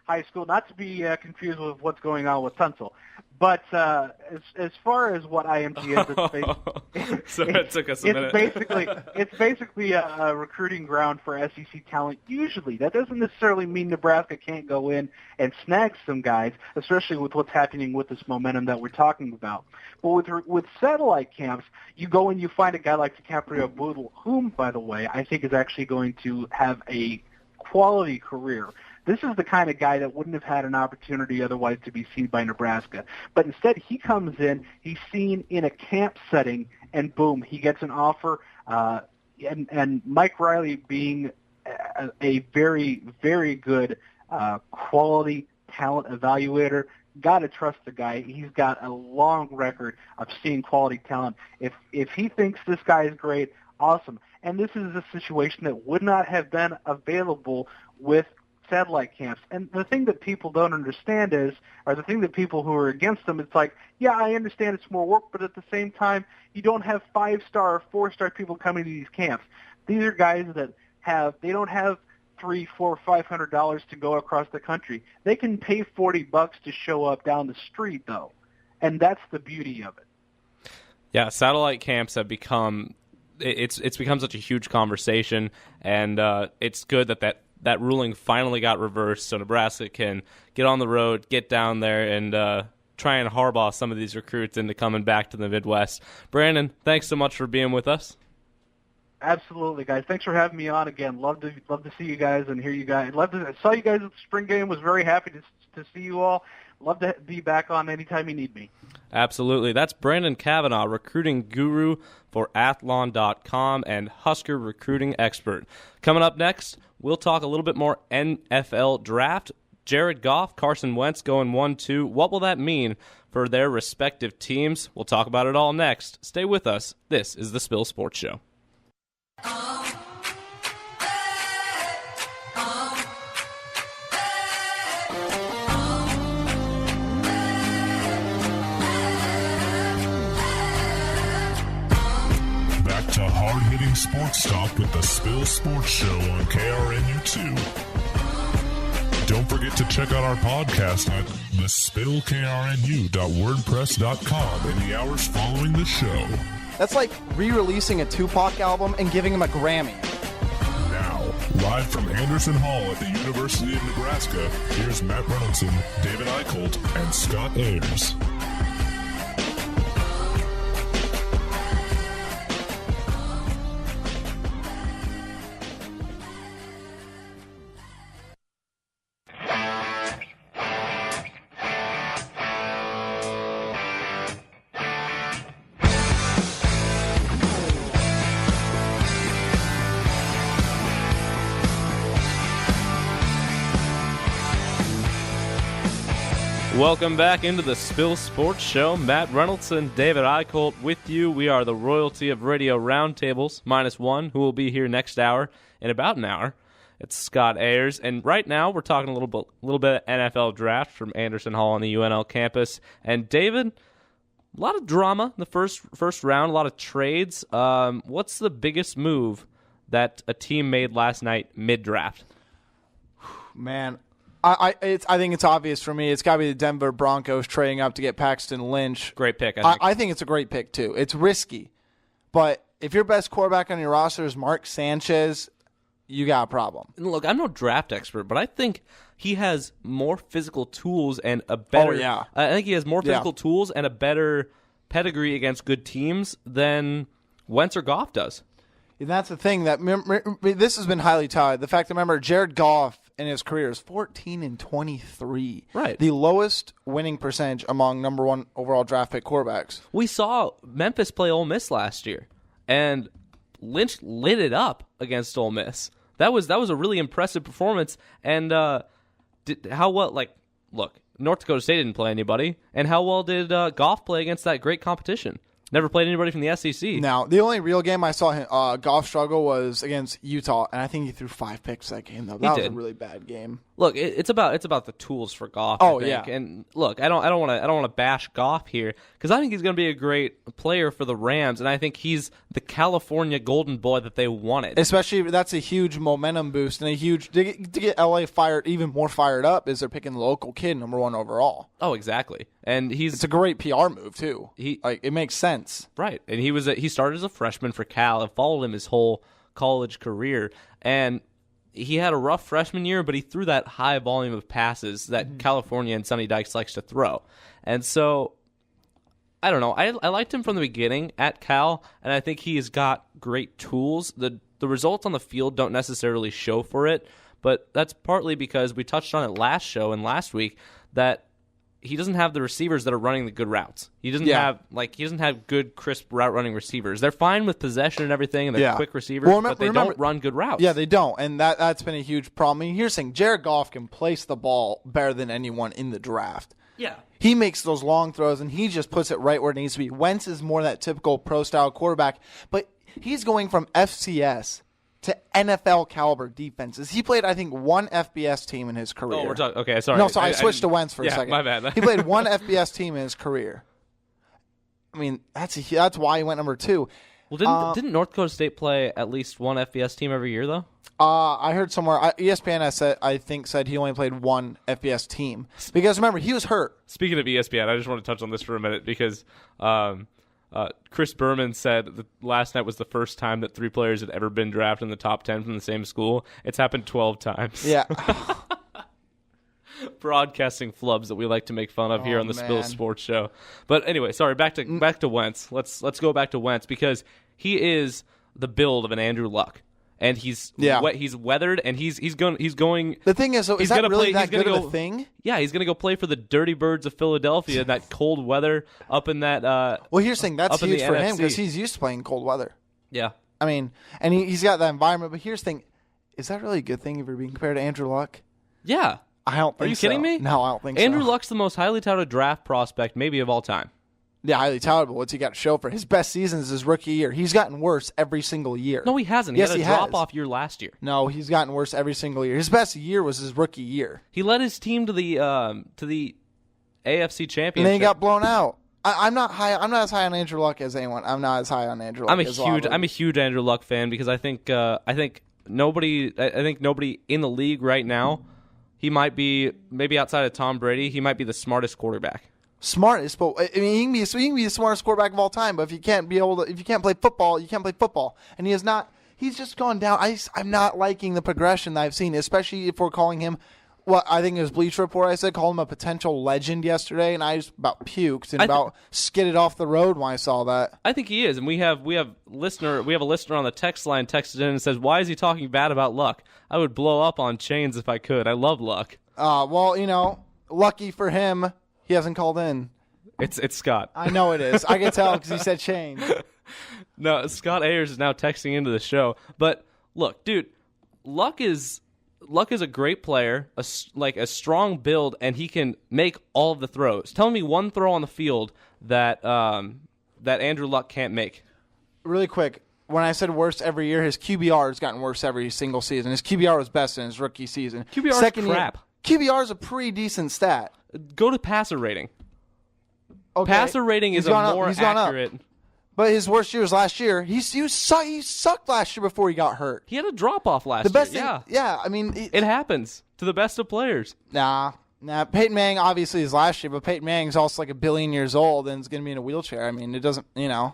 high school, not to be confused with what's going on with Tunsil. But as far as what IMG is, so it took us a minute. It's basically a recruiting ground for SEC talent. Usually, that doesn't necessarily mean Nebraska can't go in and snag some guys, especially with what's happening with this momentum that we're talking about. But with satellite camps, you go and you find a guy like DiCaprio Boodle, whom, by the way, I think is actually going to have a quality career. This is the kind of guy that wouldn't have had an opportunity otherwise to be seen by Nebraska. But instead, he comes in, he's seen in a camp setting, and boom, he gets an offer. And Mike Riley, being a very, very good quality talent evaluator, got to trust the guy. He's got a long record of seeing quality talent. If he thinks this guy is great, awesome. And this is a situation that would not have been available with satellite camps. And the thing that people don't understand is, or the thing that people who are against them, it's like, yeah, I understand it's more work, but at the same time, you don't have 5-star or 4-star people coming to these camps. These are guys that they don't have $300, $400, $500 to go across the country. They can pay $40 to show up down the street, though. And that's the beauty of it. Yeah, satellite camps have become, it's become such a huge conversation, and it's good that ruling finally got reversed, so Nebraska can get on the road, get down there, and try and hardball some of these recruits into coming back to the Midwest. Brandon, thanks so much for being with us. Absolutely, guys. Thanks for having me on again. Love to see you guys and hear you guys. Saw you guys at the spring game. Was very happy to see you all. Love to be back on anytime you need me. Absolutely. That's Brandon Cavanaugh, recruiting guru for Athlon.com and Husker recruiting expert. Coming up next, we'll talk a little bit more NFL draft. Jared Goff, Carson Wentz going 1-2. What will that mean for their respective teams? We'll talk about it all next. Stay with us. This is the Spill Sports Show. To hard-hitting sports talk with the Spill Sports Show on KRNU2. Don't forget to check out our podcast at thespillkrnu.wordpress.com in the hours following the show. That's like re-releasing a Tupac album and giving him a Grammy. Now, live from Andersen Hall at the University of Nebraska, here's Matt Reynoldson, David Eickholt, and Scott Ayers. Welcome back into the Spill Sports Show. Matt Reynoldson, David Eickholt with you. We are the royalty of radio roundtables, -1, who will be here next hour in about an hour. It's Scott Ayers, and right now we're talking a little bit of NFL draft from Andersen Hall on the UNL campus. And David, a lot of drama in the first round, a lot of trades. What's the biggest move that a team made last night mid-draft? Man, I think it's obvious for me. It's got to be the Denver Broncos trading up to get Paxton Lynch. Great pick, I think it's a great pick, too. It's risky. But if your best quarterback on your roster is Mark Sanchez, you got a problem. Look, I'm no draft expert, but I think he has more physical tools and a better. Oh, yeah. I think he has more physical tools and a better pedigree against good teams than Wentz or Goff does. And that's the thing that this has been highly touted. The fact that, remember, Jared Goff in his career is 14-23. Right. The lowest winning percentage among number 1 overall draft pick quarterbacks. We saw Memphis play Ole Miss last year, and Lynch lit it up against Ole Miss. That was a really impressive performance. And how well? Like, look, North Dakota State didn't play anybody, and how well did Goff play against that great competition? Never played anybody from the SEC. Now, the only real game I saw him Goff struggle was against Utah, and I think he threw 5 picks that game, though. That was a really bad game. Look, it's about the tools for Goff. Oh, I think. yeah. And look, I don't want to bash Goff here because I think he's going to be a great player for the Rams, and I think he's the California golden boy that they wanted. Especially, that's a huge momentum boost and a huge to get LA even more fired up is they're picking the local kid number 1 overall. Oh, exactly. And it's a great PR move too. It makes sense, right? And he started as a freshman for Cal and followed him his whole college career. And he had a rough freshman year, but he threw that high volume of passes that California and Sonny Dykes likes to throw. And so, I don't know. I liked him from the beginning at Cal, and I think he has got great tools. The results on the field don't necessarily show for it, but that's partly because we touched on it last show and last week that he doesn't have the receivers that are running the good routes. He doesn't have good, crisp route running receivers. They're fine with possession and everything, and they're quick receivers, but they don't run good routes. Yeah, they don't, and that's been a huge problem. I mean, here's the thing: Jared Goff can place the ball better than anyone in the draft. Yeah, he makes those long throws, and he just puts it right where it needs to be. Wentz is more that typical pro-style quarterback, but he's going from FCS to NFL caliber defenses. He played, I think, 1 FBS team in his career. Oh, we're talking. Okay, sorry. No, I switched to Wentz for a second. My bad. He played 1 FBS team in his career. I mean, that's why he went number 2. Well, didn't North Dakota State play at least 1 FBS team every year though? I heard somewhere ESPN I think said he only played 1 FBS team because remember he was hurt. Speaking of ESPN, I just want to touch on this for a minute because Chris Berman said that last night was the first time that 3 players had ever been drafted in the top 10 from the same school. It's happened 12 times. Yeah. Broadcasting flubs that we like to make fun of here on the Spill Sports Show. But anyway, sorry, back to Wentz. Let's go back to Wentz because he is the build of an Andrew Luck. And he's weathered, and he's going. The thing is, is that really that good of a thing? Yeah, he's going to go play for the Dirty Birds of Philadelphia in that cold weather up in that. Well, here's the thing: that's huge for him because he's used to playing cold weather. Yeah, I mean, and he's got that environment. But here's the thing: is that really a good thing if you're being compared to Andrew Luck? Yeah, I don't think so. Are you kidding me? No, I don't think so. Andrew Luck's the most highly touted draft prospect maybe of all time. Yeah, highly touted, but what's he got to show for it? His best season is his rookie year. He's gotten worse every single year. No, he hasn't. He had a drop-off year last year. No, he's gotten worse every single year. His best year was his rookie year. He led his team to the AFC Championship. And then he got blown out. I'm not as high on Andrew Luck as anyone. I'm not as high on Andrew Luck. I'm a huge Andrew Luck fan because I think nobody in the league right now. He might be maybe outside of Tom Brady. He might be the smartest quarterback. Smartest, but I mean, he can be the smartest quarterback of all time. But if you can't play football, you can't play football. And he is not. He's just gone down. I'm not liking the progression that I've seen, especially if we're calling him. Well, I think it was Bleacher Report. I said call him a potential legend yesterday, and I just about puked and about skidded off the road when I saw that. I think he is, and we have a listener on the text line texted in and says, "Why is he talking bad about Luck? I would blow up on chains if I could. I love Luck." Well, lucky for him. He hasn't called in. It's Scott. I know it is. I can tell because he said chain. No, Scott Ayers is now texting into the show. But look, dude, Luck is a great player, a strong build, and he can make all of the throws. Tell me one throw on the field that Andrew Luck can't make. Really quick, when I said worse every year, his QBR has gotten worse every single season. His QBR was best in his rookie season. QBR is crap. QBR is a pretty decent stat. Go to passer rating. Okay. Passer rating is more accurate. But his worst year was last year. He sucked last year before he got hurt. He had a drop-off last year. The best thing, yeah. I mean, it happens to the best of players. Nah, Nah, Peyton Manning obviously is last year, but Peyton Manning's also like 1 billion years old and is going to be in a wheelchair. I mean, it doesn't,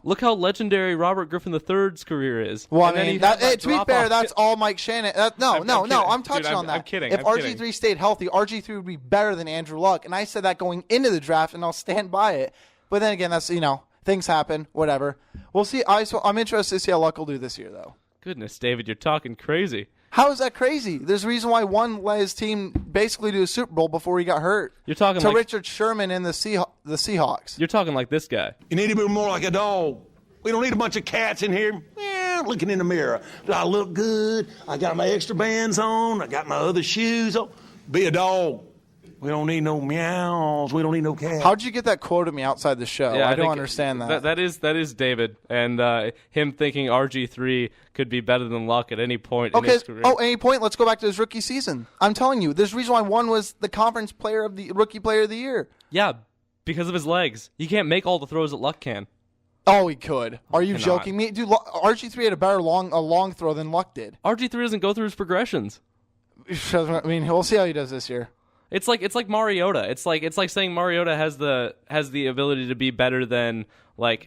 Look how legendary Robert Griffin III's career is. Well, I mean, to be fair, that's all Mike Shannon. I'm touching on that. I'm kidding. If RG3 stayed healthy, RG3 would be better than Andrew Luck, and I said that going into the draft, and I'll stand by it. But then again, that's things happen, whatever. We'll see. I'm interested to see how Luck will do this year, though. Goodness, David, you're talking crazy. How is that crazy? There's a reason why one led his team basically to a Super Bowl before he got hurt. You're talking to Richard Sherman and the Seahawks. You're talking like this guy. You need to be more like a dog. We don't need a bunch of cats in here looking in the mirror. Do I look good? I got my extra bands on. I got my other shoes on. Be a dog. We don't need no meows. We don't need no cats. How'd you get that quote of me outside the show? Yeah, I don't understand that. That is David, and him thinking RG3 could be better than Luck at any point in his career. Any point? Let's go back to his rookie season. I'm telling you, there's a reason why one was the conference rookie player of the year. Yeah, because of his legs. He can't make all the throws that Luck can. Oh, he could. Are you joking me? Dude, RG3 had a better long throw than Luck did. RG3 doesn't go through his progressions. I mean, we'll see how he does this year. It's like Mariota. It's like saying Mariota has the ability to be better than Luck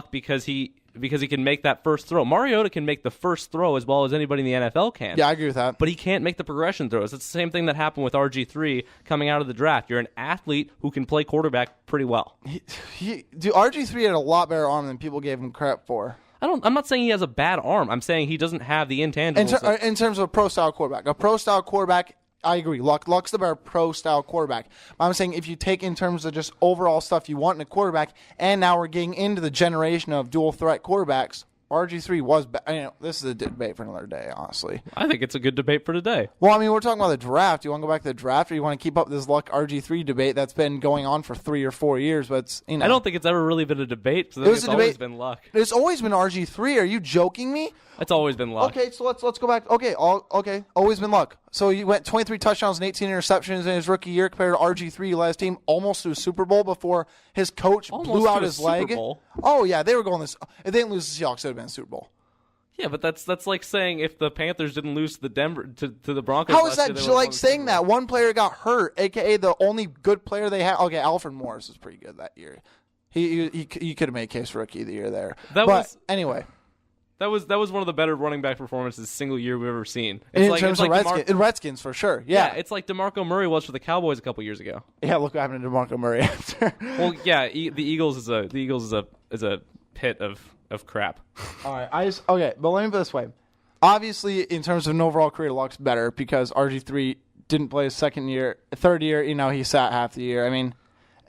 because he can make that first throw. Mariota can make the first throw as well as anybody in the NFL can. Yeah, I agree with that. But he can't make the progression throws. It's the same thing that happened with RG3 coming out of the draft. You're an athlete who can play quarterback pretty well. RG3 had a lot better arm than people gave him crap for. I'm not saying he has a bad arm. I'm saying he doesn't have the intangibles. In terms of a pro-style quarterback, I agree. Luck's the better pro-style quarterback. But I'm saying if you take in terms of just overall stuff you want in a quarterback, and now we're getting into the generation of dual-threat quarterbacks, RG3 was this is a debate for another day, honestly. I think it's a good debate for today. Well, I mean, we're talking about the draft. Do you want to go back to the draft, or you want to keep up this Luck RG3 debate that's been going on for 3 or 4 years? But it's, I don't think it's ever really been a debate. So it's always been Luck. It's always been RG3. Are you joking me? It's always been Luck. Okay, so let's go back. Okay, always been Luck. So he went 23 touchdowns and 18 interceptions in his rookie year compared to RG3 last team almost to a Super Bowl before his coach blew out his leg. Oh yeah, they were going this. If they didn't lose the Seahawks, it would have been a Super Bowl. Yeah, but that's like saying if the Panthers didn't lose to the Broncos. How is that like saying that one player got hurt, aka the only good player they had? Okay, Alfred Morris was pretty good that year. He could have made a case for rookie of the year there. Anyway. That was one of the better running back performances single year we've ever seen. In terms of Redskins, for sure. Yeah, it's like DeMarco Murray was for the Cowboys a couple years ago. Yeah, look what happened to DeMarco Murray after. Well, yeah, the Eagles is a pit of crap. All right, but let me put it this way. Obviously, in terms of an overall career, Luck's better because RG3 didn't play his third year. He sat half the year. I mean,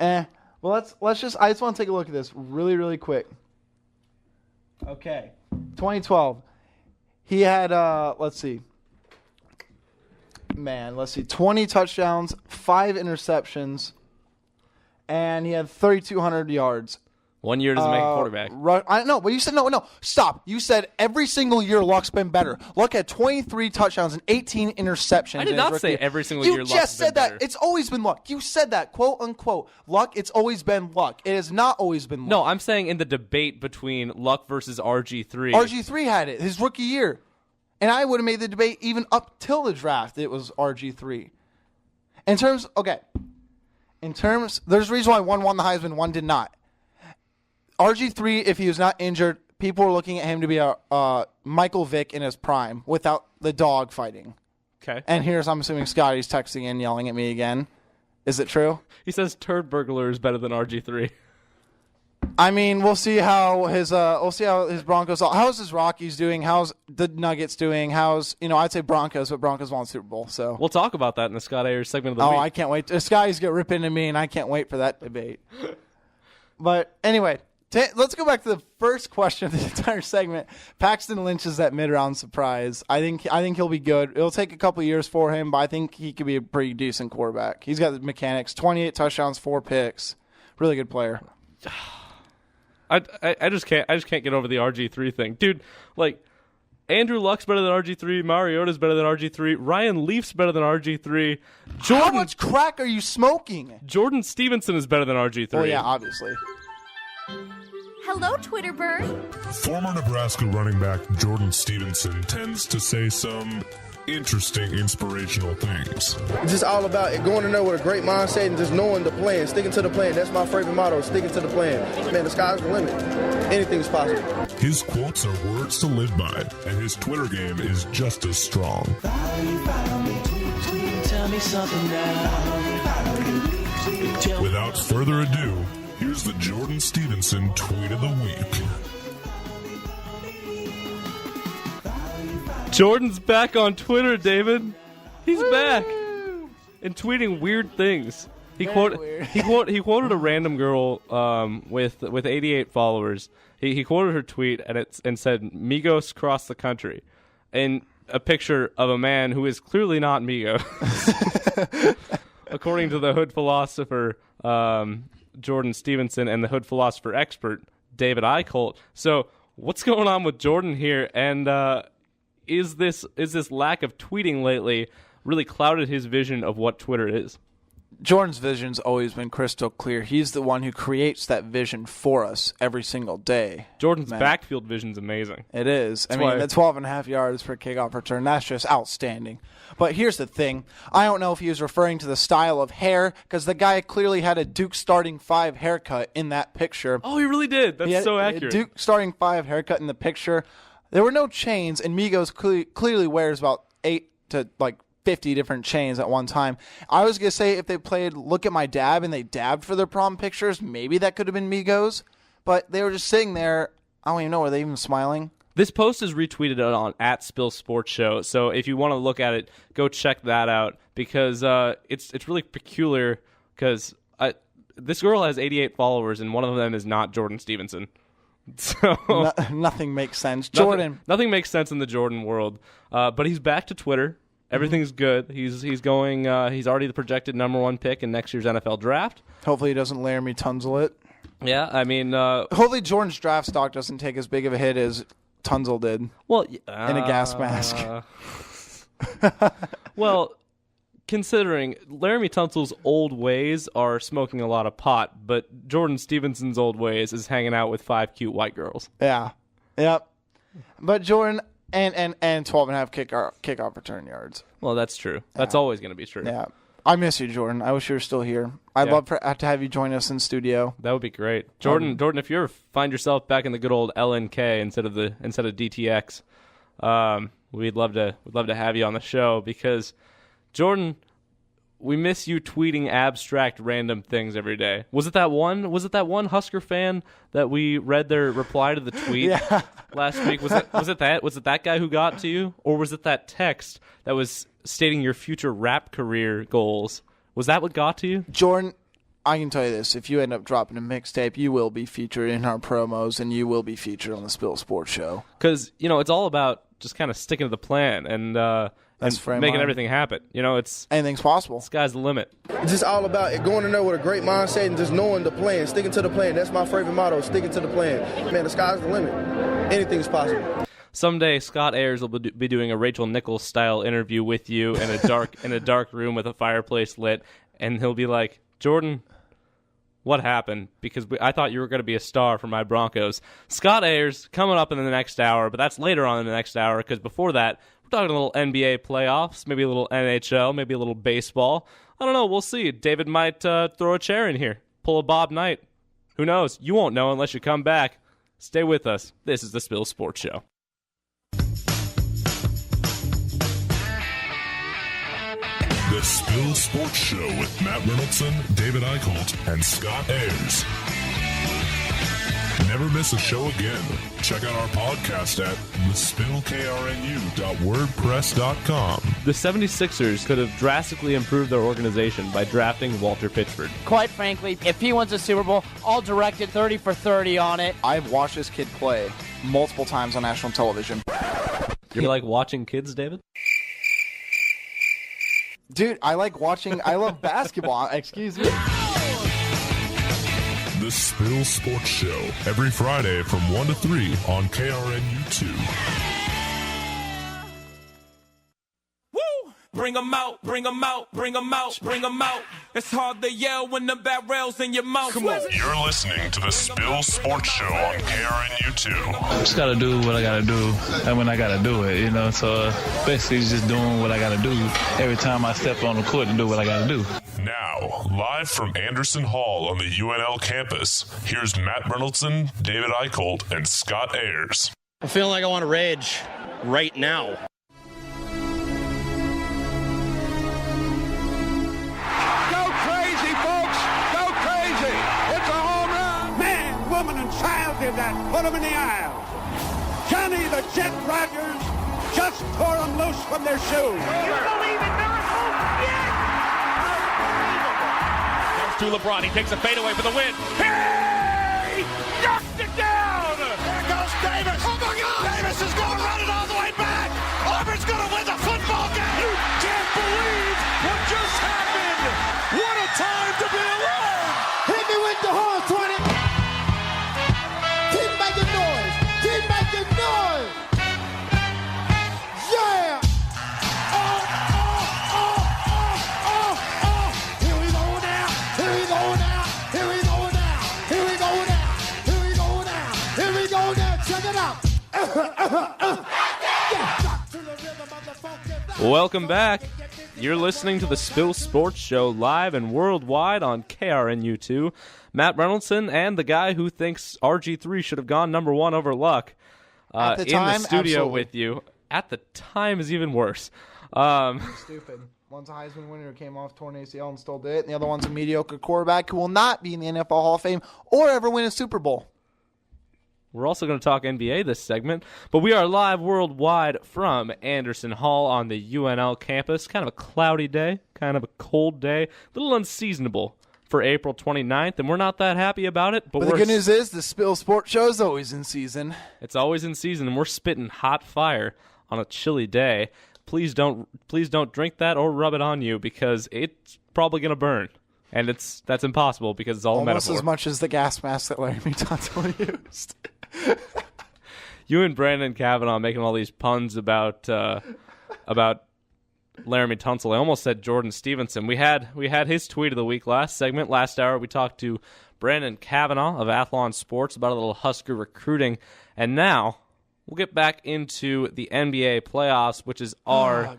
Well, I just want to take a look at this really, really quick. Okay. 2012. He had, 20 touchdowns, 5 interceptions, and he had 3,200 yards. 1 year doesn't make a quarterback. I know, but you said no. Stop. You said every single year Luck's been better. Luck had 23 touchdowns and 18 interceptions. I did not say every single year Luck's been better. You just said that. It's always been Luck. You said that, quote unquote. Luck, it's always been Luck. It has not always been Luck. No, I'm saying in the debate between Luck versus RG3. RG3 had it his rookie year. And I would have made the debate even up till the draft. It was RG3. There's a reason why one won the Heisman, one did not. RG3, if he was not injured, people were looking at him to be a Michael Vick in his prime without the dog fighting. Okay. And I'm assuming Scotty's texting in, yelling at me again. Is it true? He says turd burglar is better than RG3. I mean, we'll see how his Broncos. How's his Rockies doing? How's the Nuggets doing? I'd say Broncos, but Broncos won the Super Bowl. So we'll talk about that in the Scott Ayers segment of the week. Oh, I can't wait. Scotty's gonna rip into me, and I can't wait for that debate. But anyway. Let's go back to the first question of the entire segment. Paxton Lynch is that mid-round surprise. I think he'll be good. It'll take a couple years for him, but I think he could be a pretty decent quarterback. He's got the mechanics, 28 touchdowns, 4 picks. Really good player. I just can't get over the RG3 thing. Dude, like Andrew Luck's better than RG3, Mariota's better than RG3, Ryan Leaf's better than RG3. How much crack are you smoking? Jordan Stevenson is better than RG3. Oh yeah, obviously. Hello, Twitter bird. Former Nebraska running back Jordan Stevenson tends to say some interesting, inspirational things. It's just all about it, going in there with a great mindset and just knowing the plan, sticking to the plan. That's my favorite motto, sticking to the plan. Man, the sky's the limit. Anything's possible. His quotes are words to live by, and his Twitter game is just as strong. Without further ado, here's the Jordan Stevenson Tweet of the Week. Jordan's back on Twitter, David. He's back and tweeting weird things. He quoted a random girl with 88 followers. He quoted her tweet and said Migos cross the country, and a picture of a man who is clearly not Migos, according to the Hood philosopher Jordan Stevenson and the Hood philosopher expert David Eickholt. So what's going on with Jordan here? And is this lack of tweeting lately really clouded his vision of what Twitter is? Jordan's vision's always been crystal clear. He's the one who creates that vision for us every single day. Jordan's backfield vision's amazing. It is. I mean, the 12.5 yards per kickoff return, that's just outstanding. But here's the thing. I don't know if he was referring to the style of hair, because the guy clearly had a Duke starting 5 haircut in that picture. Oh, he really did. That's so accurate. Duke starting 5 haircut in the picture. There were no chains, and Migos clearly wears about 8 to 50 different chains at one time. I was going to say if they played Look at My Dab and they dabbed for their prom pictures, maybe that could have been Migos. But they were just sitting there. I don't even know. Were they even smiling? This post is retweeted on @SpillSportsShow. So if you want to look at it, go check that out, because it's really peculiar, because this girl has 88 followers and one of them is not Jordan Stevenson. So nothing makes sense. Jordan. Nothing makes sense in the Jordan world. But he's back to Twitter. Everything's good. He's going. He's already the projected #1 pick in next year's NFL draft. Hopefully he doesn't Laramie Tunsil it. Yeah, I mean, hopefully Jordan's draft stock doesn't take as big of a hit as Tunsil did. Well, in a gas mask. Well, considering Laramie Tunsil's old ways are smoking a lot of pot, but Jordan Stevenson's old ways is hanging out with 5 cute white girls. Yeah. Yep. But Jordan and 12.5 kickoff return yards. Well, that's true. That's always going to be true. Yeah. I miss you, Jordan. I wish you were still here. I'd love to have you join us in studio. That would be great. Jordan, if you ever find yourself back in the good old LNK instead of DTX, we'd love to have you on the show, because Jordan, we miss you tweeting abstract random things every day. Was it that one Husker fan that we read their reply to the tweet last week? Was it that guy who got to you, or was it that text that was stating your future rap career goals? Was that what got to you? Jordan, I can tell you this. If you end up dropping a mixtape, you will be featured in our promos, and you will be featured on the Spill Sports Show. Because, it's all about just kind of sticking to the plan and making everything happen. It's anything's possible. Sky's the limit. It's just all about it, going in there with a great mindset and just knowing the plan, sticking to the plan. That's my favorite motto, sticking to the plan. Man, the sky's the limit. Anything's possible. Someday, Scott Ayers will be doing a Rachel Nichols style interview with you in a dark room with a fireplace lit, and he'll be like, Jordan, what happened? Because I thought you were going to be a star for my Broncos. Scott Ayers coming up in the next hour, but that's later on in the next hour, because before that, we're talking a little NBA playoffs, maybe a little NHL, maybe a little baseball. I don't know. We'll see. David might throw a chair in here, pull a Bob Knight. Who knows? You won't know unless you come back. Stay with us. This is the Spill Sports Show. The Spill Sports Show with Matt Reynoldson, David Eickholt, and Scott Ayers. Never miss a show again. Check out our podcast at thespillkrnu.wordpress.com. The 76ers could have drastically improved their organization by drafting Walter Pitchford. Quite frankly, if he wins a Super Bowl, I'll direct it 30 for 30 on it. I've watched this kid play multiple times on national television. You like watching kids, David? Dude, I love basketball. Excuse me. The Spill Sports Show, every Friday from 1 to 3 on KRNU2. Woo! bring 'em out, bring 'em out, bring 'em out, bring 'em out. It's hard to yell when the barrel's in your mouth. You're listening to the Spill Sports Show on KRNU2. Just got to do what I got to do and when I got to do it, you know. So basically just doing what I got to do every time I step on the court and do what I got to do. Now, live from Andersen Hall on the UNL campus, here's Matt Reynoldson, David Eickholt, and Scott Ayers. I'm feeling like I want to rage right now. Go crazy, folks! Go crazy! It's a home run! Man, woman, and child did that. Put them in the aisle. Johnny the Jet Rogers just tore them loose from their shoes. You believe in miracles? Yes! Comes to LeBron. He takes a fadeaway for the win. Hey! Knocked it down! There goes Davis. Oh, my God! Davis is going to run it all the way back. Auburn's going to win the football game. You can't believe what just happened! What a time to be alive! Hit me with the horn, 20. Keep making noise. Keep making noise. Yeah. Oh. Here we go now. Here we go now. Here we go now. Here we go now. Here we go now. Here we go now. Check it out. Welcome back. You're listening to the Spill Sports Show live and worldwide on KRNU2. Matt Reynoldson and the guy who thinks RG3 should have gone number one over Luck At the in time, the studio absolutely. with you. At the time is even worse. Stupid. One's a Heisman winner who came off torn ACL and still did it, and the other one's a mediocre quarterback who will not be in the NFL Hall of Fame or ever win a Super Bowl. We're also going to talk NBA this segment, but we are live worldwide from Andersen Hall on the UNL campus. Kind of a cloudy day, kind of a cold day, a little unseasonable for April 29th, and we're not that happy about it. But the good news is the Spill Sports Show is always in season. It's always in season, and we're spitting hot fire on a chilly day. Please don't drink that or rub it on you because it's probably going to burn. And that's impossible because it's all almost metaphor. as much as the gas mask that Larry Tunsil used. You and Brandon Cavanaugh making all these puns about Laramie Tunsil. I almost said Jordan Stevenson. We had his tweet of the week last segment. Last hour we talked to Brandon Cavanaugh of Athlon Sports about a little Husker recruiting. And now we'll get back into the NBA playoffs, which is our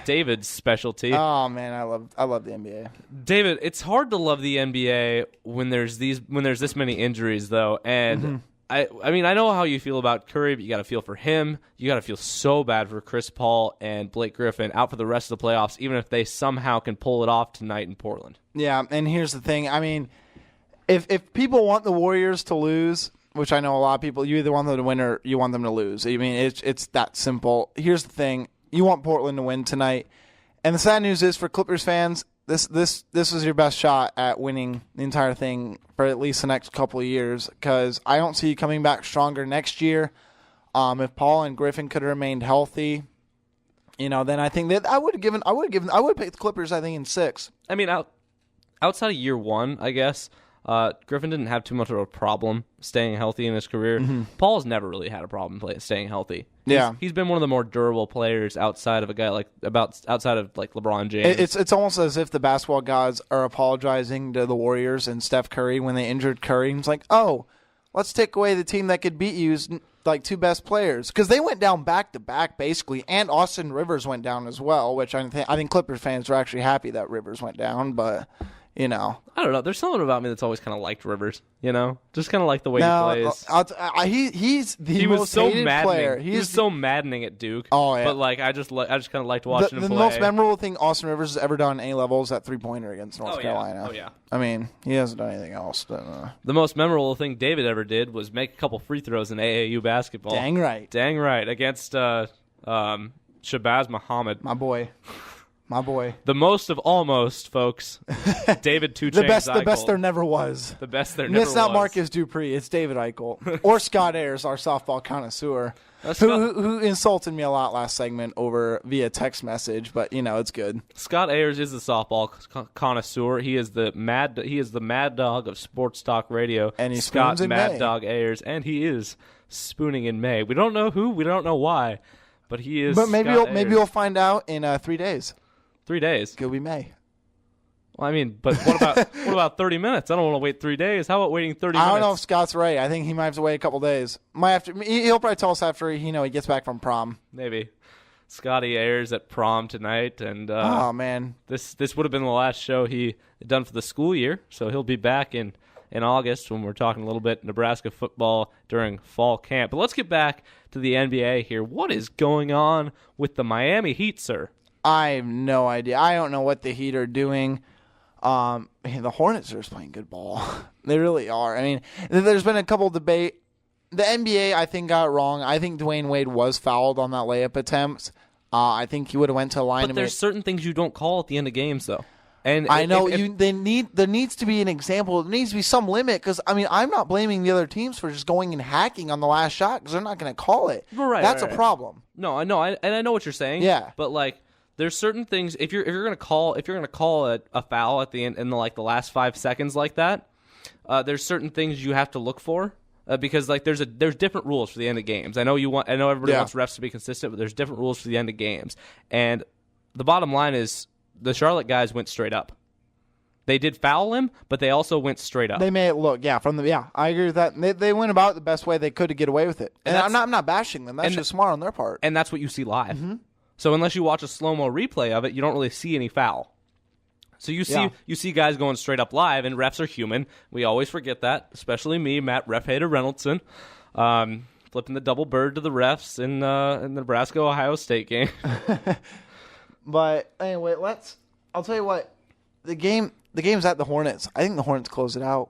David's specialty. Oh man, I love the NBA. David, it's hard to love the NBA when there's this many injuries though. And I mean, I know how you feel about Curry, but you got to feel for him. You got to feel so bad for Chris Paul and Blake Griffin out for the rest of the playoffs, even if they somehow can pull it off tonight in Portland. Yeah, and here's the thing. I mean, if people want the Warriors to lose, which I know a lot of people, you either want them to win or you want them to lose. I mean, it's that simple. Here's the thing. You want Portland to win tonight. And the sad news is for Clippers fans, this was your best shot at winning the entire thing for at least the next couple of years because I don't see you coming back stronger next year. If Paul and Griffin could have remained healthy, then I think that I would pick the Clippers, I think, in 6. I mean, outside of year one, I guess, Griffin didn't have too much of a problem staying healthy in his career. Paul's never really had a problem staying healthy. He's been one of the more durable players outside of outside of LeBron James. It's almost as if the basketball gods are apologizing to the Warriors and Steph Curry when they injured Curry. It's like, oh, let's take away the team that could beat you's two best players because they went down back to back basically, and Austin Rivers went down as well, which I think Clippers fans are actually happy that Rivers went down, but. I don't know. There's something about me that's always kind of liked Rivers. Just kind of like the way he plays. He's the most hated player. He was so maddening at Duke. Oh yeah. But I just kind of liked watching him play. The most memorable thing Austin Rivers has ever done at any level is that 3-pointer against North Carolina. Oh yeah. I mean, he hasn't done anything else. But, the most memorable thing David ever did was make a couple free throws in AAU basketball. Dang right. Against Shabazz Muhammad. My boy. The most of almost, folks. David Two Chainz The best there never was. The best there never was. It's not Marcus Dupree. It's David Eickholt. Or Scott Ayers, our softball connoisseur, who insulted me a lot last segment via text message, but, it's good. Scott Ayers is the softball connoisseur. He is the mad dog of sports talk radio. And he's Scott in Mad May. Dog Ayers, and he is spooning in May. We don't know who. We don't know why. But he is. But maybe Scott we'll find out in 3 days. 3 days. Could be May. Well, I mean, but what about 30 minutes? I don't want to wait 3 days. How about waiting 30 minutes? I don't know if Scott's right. I think he might have to wait a couple days. He'll probably tell us after he gets back from prom. Maybe. Scotty Ayers at prom tonight, and oh man, this would have been the last show he had done for the school year. So he'll be back in August when we're talking a little bit Nebraska football during fall camp. But let's get back to the NBA here. What is going on with the Miami Heat, sir? I have no idea. I don't know what the Heat are doing. The Hornets are just playing good ball. They really are. I mean, there's been a couple debate. The NBA, I think, got it wrong. I think Dwayne Wade was fouled on that layup attempt. I think he would have went to the line. But there's certain things you don't call at the end of games, though. And I know there needs to be an example. There needs to be some limit because I'm not blaming the other teams for just going and hacking on the last shot because they're not going to call it. Right, that's a problem. No, I know, and I know what you're saying. Yeah, but like, there's certain things if you're going to call a foul at the end in the last 5 seconds like that, there's certain things you have to look for. Because there's different rules for the end of games. I know everybody wants refs to be consistent, but there's different rules for the end of games. And the bottom line is the Charlotte guys went straight up. They did foul him, but they also went straight up. They made it look, I agree with that. They went about it the best way they could to get away with it. And I'm not bashing them. That's just smart on their part. And that's what you see live. Mm-hmm. So unless you watch a slow-mo replay of it, you don't really see any foul. So you see guys going straight up live, and refs are human. We always forget that, especially me, Matt, ref hater Reynoldson, flipping the double bird to the refs in the Nebraska-Ohio State game. But anyway, I'll tell you what, the game's at the Hornets. I think the Hornets close it out.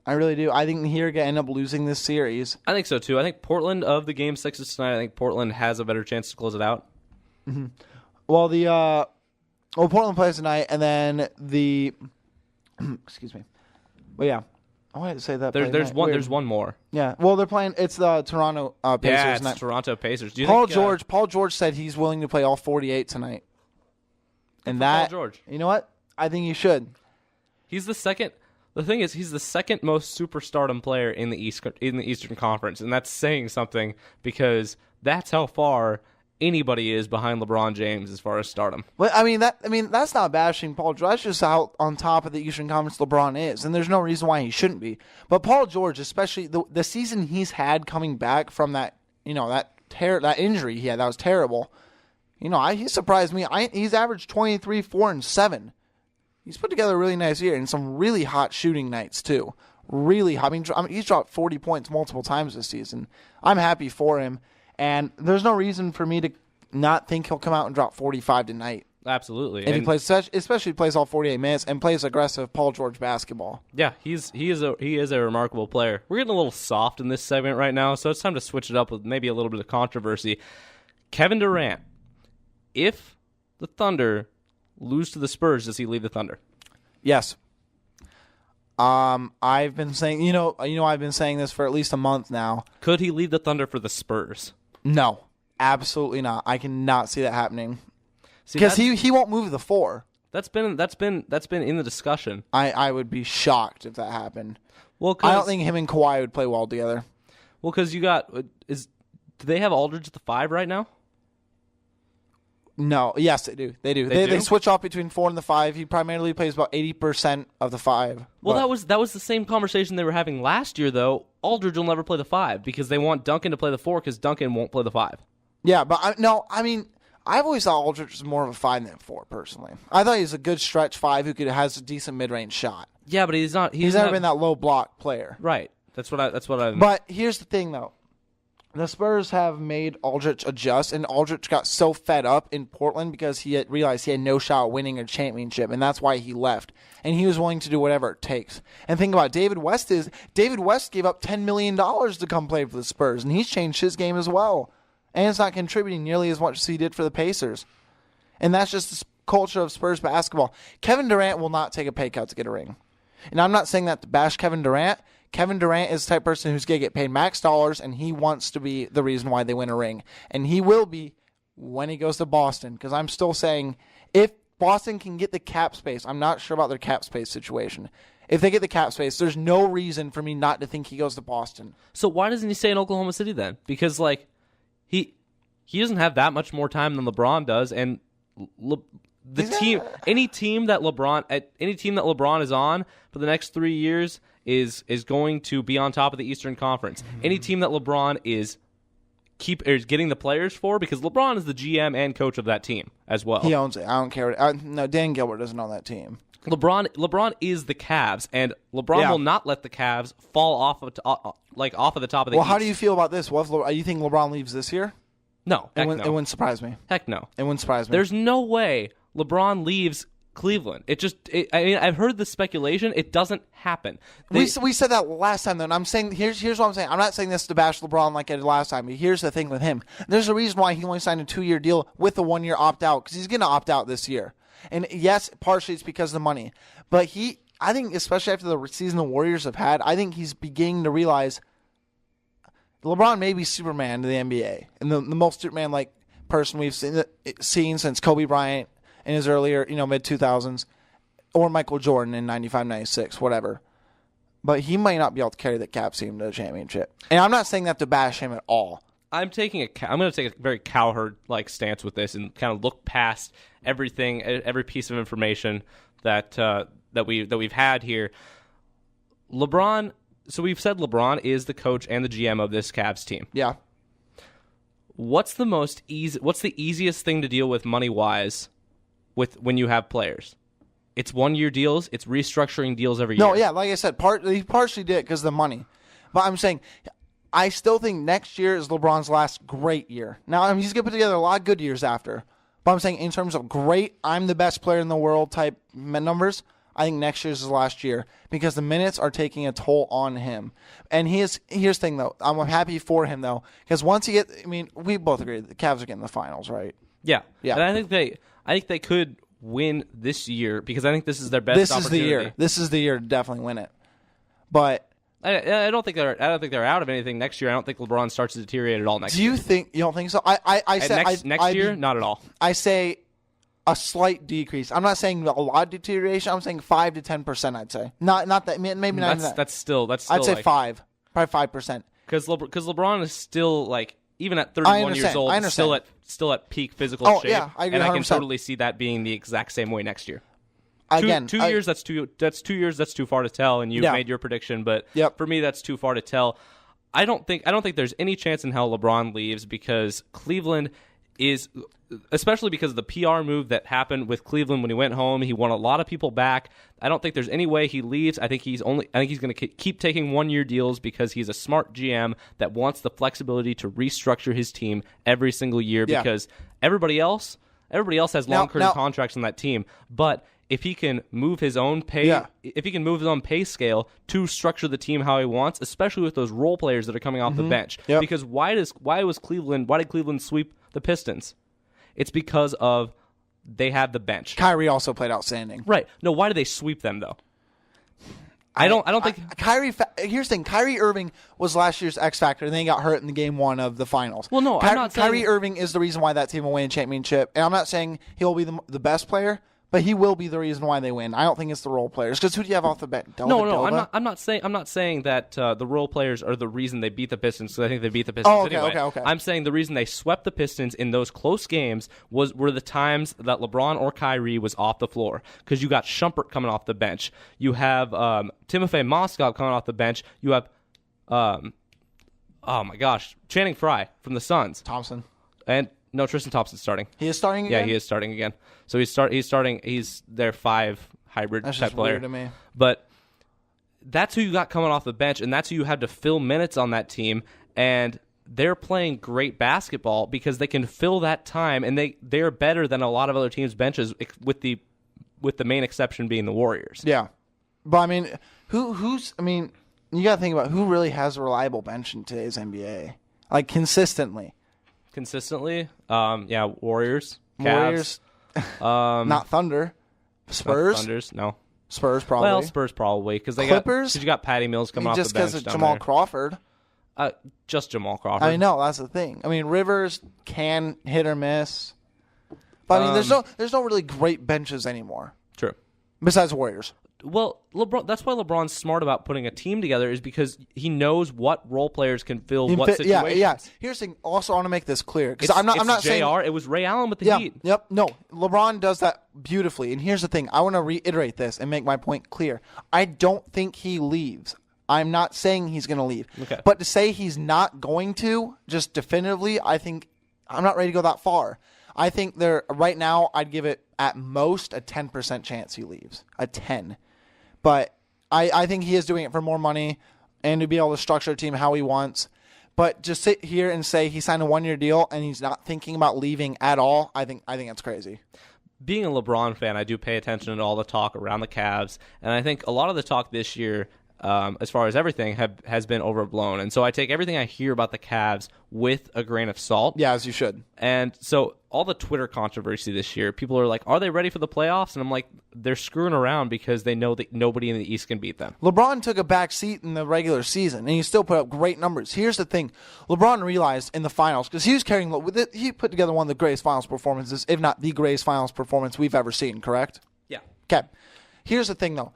I really do. I think here going to end up losing this series. I think so too. I think Portland of the game 6 tonight. I think Portland has a better chance to close it out. Mm-hmm. Well, Portland plays tonight, and then excuse me. Well, yeah, I wanted to say that. There's one more. Yeah. Well, they're playing. It's the Toronto Pacers. Yeah, it's tonight. Toronto Pacers. Paul George said he's willing to play all 48 tonight. And that, Paul George. You know what? I think he should. He's the second. The thing is, he's the second most superstardom player in the Eastern Conference, and that's saying something because that's how far anybody is behind LeBron James as far as stardom. Well, that's not bashing Paul George. That's just how on top of the Eastern Conference LeBron is, and there's no reason why he shouldn't be. But Paul George, especially the season he's had coming back from that injury he had, that was terrible. He surprised me. He's averaged 23, 4, and 7. He's put together a really nice year and some really hot shooting nights too. Really hot. I mean, he's dropped 40 points multiple times this season. I'm happy for him. And there's no reason for me to not think he'll come out and drop 45 tonight. Absolutely. If he plays, especially plays all 48 minutes and plays aggressive Paul George basketball. Yeah, he is a remarkable player. We're getting a little soft in this segment right now, so it's time to switch it up with maybe a little bit of controversy. Kevin Durant, if the Thunder lose to the Spurs, does he leave the Thunder? Yes. I've been saying, I've been saying this for at least a month now. Could he leave the Thunder for the Spurs? No, absolutely not. I cannot see that happening because he won't move the 4. That's been in the discussion. I would be shocked if that happened. Well, I don't think him and Kawhi would play well together. Well, because do they have Aldridge at the 5 right now? No, yes, they do. They switch off between 4 and the 5. He primarily plays about 80% of the 5. Well, that was the same conversation they were having last year, though. Aldridge will never play the 5 because they want Duncan to play the 4 because Duncan won't play the 5. Yeah, but I've always thought Aldridge was more of a 5 than a 4, personally. I thought he was a good stretch 5 who has a decent mid-range shot. Yeah, but he's not. He's never been that low block player. Right. That's what I. But here's the thing, though. The Spurs have made Aldridge adjust, and Aldridge got so fed up in Portland because he had realized he had no shot at winning a championship, and that's why he left. And he was willing to do whatever it takes. And think about it, David West gave up $10 million to come play for the Spurs, and he's changed his game as well. And it's not contributing nearly as much as he did for the Pacers. And that's just the culture of Spurs basketball. Kevin Durant will not take a pay cut to get a ring. And I'm not saying that to bash Kevin Durant. Kevin Durant is the type of person who's going to get paid max dollars, and he wants to be the reason why they win a ring. And he will be when he goes to Boston, because I'm still saying if Boston can get the cap space, I'm not sure about their cap space situation. If they get the cap space, there's no reason for me not to think he goes to Boston. So why doesn't he stay in Oklahoma City then? Because he doesn't have that much more time than LeBron does, and any team that LeBron is on for the next 3 years is going to be on top of the Eastern Conference. Any team that LeBron is getting the players for, because LeBron is the GM and coach of that team as well. He owns it. I don't care. No, Dan Gilbert doesn't own that team. LeBron is the Cavs, and LeBron will not let the Cavs fall off of the top of the East. How do you feel about this? What if you think LeBron leaves this year? No, it wouldn't surprise me. Heck no. It wouldn't surprise me. There's no way LeBron leaves Cleveland. I've heard the speculation. It doesn't happen. We said that last time, though, and I'm saying, here's what I'm saying. I'm not saying this to bash LeBron like I did last time, but here's the thing with him. There's a reason why he only signed a 2-year deal with a 1-year opt-out, because he's going to opt out this year. And yes, partially it's because of the money. But I think, especially after the season the Warriors have had, I think he's beginning to realize LeBron may be Superman to the NBA. And the most Superman-like person we've seen since Kobe Bryant in his earlier, mid-2000s, or Michael Jordan in 95, 96, whatever. But he might not be able to carry the Cavs team to the championship. And I'm not saying that to bash him at all. I'm going to take a very Cowherd-like stance with this and kind of look past everything, every piece of information that we've had here. LeBron. So we've said LeBron is the coach and the GM of this Cavs team. Yeah. What's the easiest thing to deal with money-wise when you have players? It's 1-year deals. It's restructuring deals every year. No, yeah, like I said, he partially did it because of the money. But I'm saying, I still think next year is LeBron's last great year. Now, he's going to put together a lot of good years after. But I'm saying in terms of great, I'm the best player in the world type numbers, I think next year's his last year because the minutes are taking a toll on him. And here's the thing, though. I'm happy for him, though, because once he gets, we both agree the Cavs are getting the finals, right? Yeah. And I think they could win this year because I think this is their best opportunity. This is the year to definitely win it. But I don't think they're out of anything next year. I don't think LeBron starts to deteriorate at all next year. You don't think so? I say next year, not at all. I say a slight decrease. I'm not saying a lot of deterioration. I'm saying 5 to 10%. I'd say not that. Maybe not even that. That's still. I'd say 5, probably 5%. Because LeBron is still even at 31 years old, still at peak physical shape. Yeah, I agree. And 100%. I can totally see that being the exact same way next year. Again, 2 years. That's 2 years. That's too far to tell. And you've made your prediction, but for me, that's too far to tell. I don't think there's any chance in hell LeBron leaves because Cleveland is, especially because of the PR move that happened with Cleveland when he went home. He won a lot of people back. I don't think there's any way he leaves. I think he's going to keep taking 1-year deals because he's a smart GM that wants the flexibility to restructure his team every single year because everybody else has long-term contracts on that team. But if he can move his own pay, if he can move his own pay scale to structure the team how he wants, especially with those role players that are coming off the bench. Yep. Because why did Cleveland sweep the Pistons? It's because of they had the bench. Kyrie also played outstanding. Right. No, why did they sweep them though? I don't think Kyrie. Here's the thing: Kyrie Irving was last year's X factor, and then he got hurt in the game 1 of the finals. Well, no, I'm not saying Kyrie Irving is the reason why that team will win a championship, and I'm not saying he'll be the best player. But he will be the reason why they win. I don't think it's the role players. Because who do you have off the bench? No. I'm not saying that the role players are the reason they beat the Pistons. Because I think they beat the Pistons anyway. Okay. I'm saying the reason they swept the Pistons in those close games were the times that LeBron or Kyrie was off the floor. Because you got Shumpert coming off the bench. You have Timofey Mozgov coming off the bench. You have Channing Frye from the Suns. Thompson. And no, Tristan Thompson's starting. He is starting again? Yeah, he is starting again. So he's starting. He's their 5 hybrid that's type just player. Weird to me. But that's who you got coming off the bench, and that's who you had to fill minutes on that team. And they're playing great basketball because they can fill that time, and they're better than a lot of other teams' benches, with the main exception being the Warriors. Yeah, but I mean, who's? I mean, you got to think about who really has a reliable bench in today's NBA, like consistently. Warriors. Cavs. Not Thunder. Spurs. Not Thunders, no. Spurs probably. Well, Spurs probably because Clippers. Because you got Patty Mills coming off the bench. Just because of Jamal Crawford. Just Jamal Crawford. I know that's the thing. I mean, Rivers can hit or miss, but I mean, there's no really great benches anymore. True. Besides Warriors. Well, LeBron. That's why LeBron's smart about putting a team together, is because he knows what role players can fill what situations. Yeah. Here's the thing. Also, I want to make this clear because I'm not saying JR. It was Ray Allen with the Heat. Yep. No, LeBron does that beautifully. And here's the thing. I want to reiterate this and make my point clear. I don't think he leaves. I'm not saying he's going to leave. Okay. But to say he's not going to, just definitively, I think I'm not ready to go that far. I think right now I'd give it at most a 10% chance he leaves. A 10. But I think he is doing it for more money and to be able to structure a team how he wants. But just sit here and say he signed a 1-year deal and he's not thinking about leaving at all, I think that's crazy. Being a LeBron fan, I do pay attention to all the talk around the Cavs, and I think a lot of the talk this year, as far as everything, has been overblown. And so I take everything I hear about the Cavs with a grain of salt. Yeah, as you should. And so all the Twitter controversy this year, people are like, are they ready for the playoffs? And I'm like, they're screwing around because they know that nobody in the East can beat them. LeBron took a back seat in the regular season, and he still put up great numbers. Here's the thing. LeBron realized in the finals, because he put together one of the greatest finals performances, if not the greatest finals performance we've ever seen, correct? Yeah. Okay. Here's the thing, though.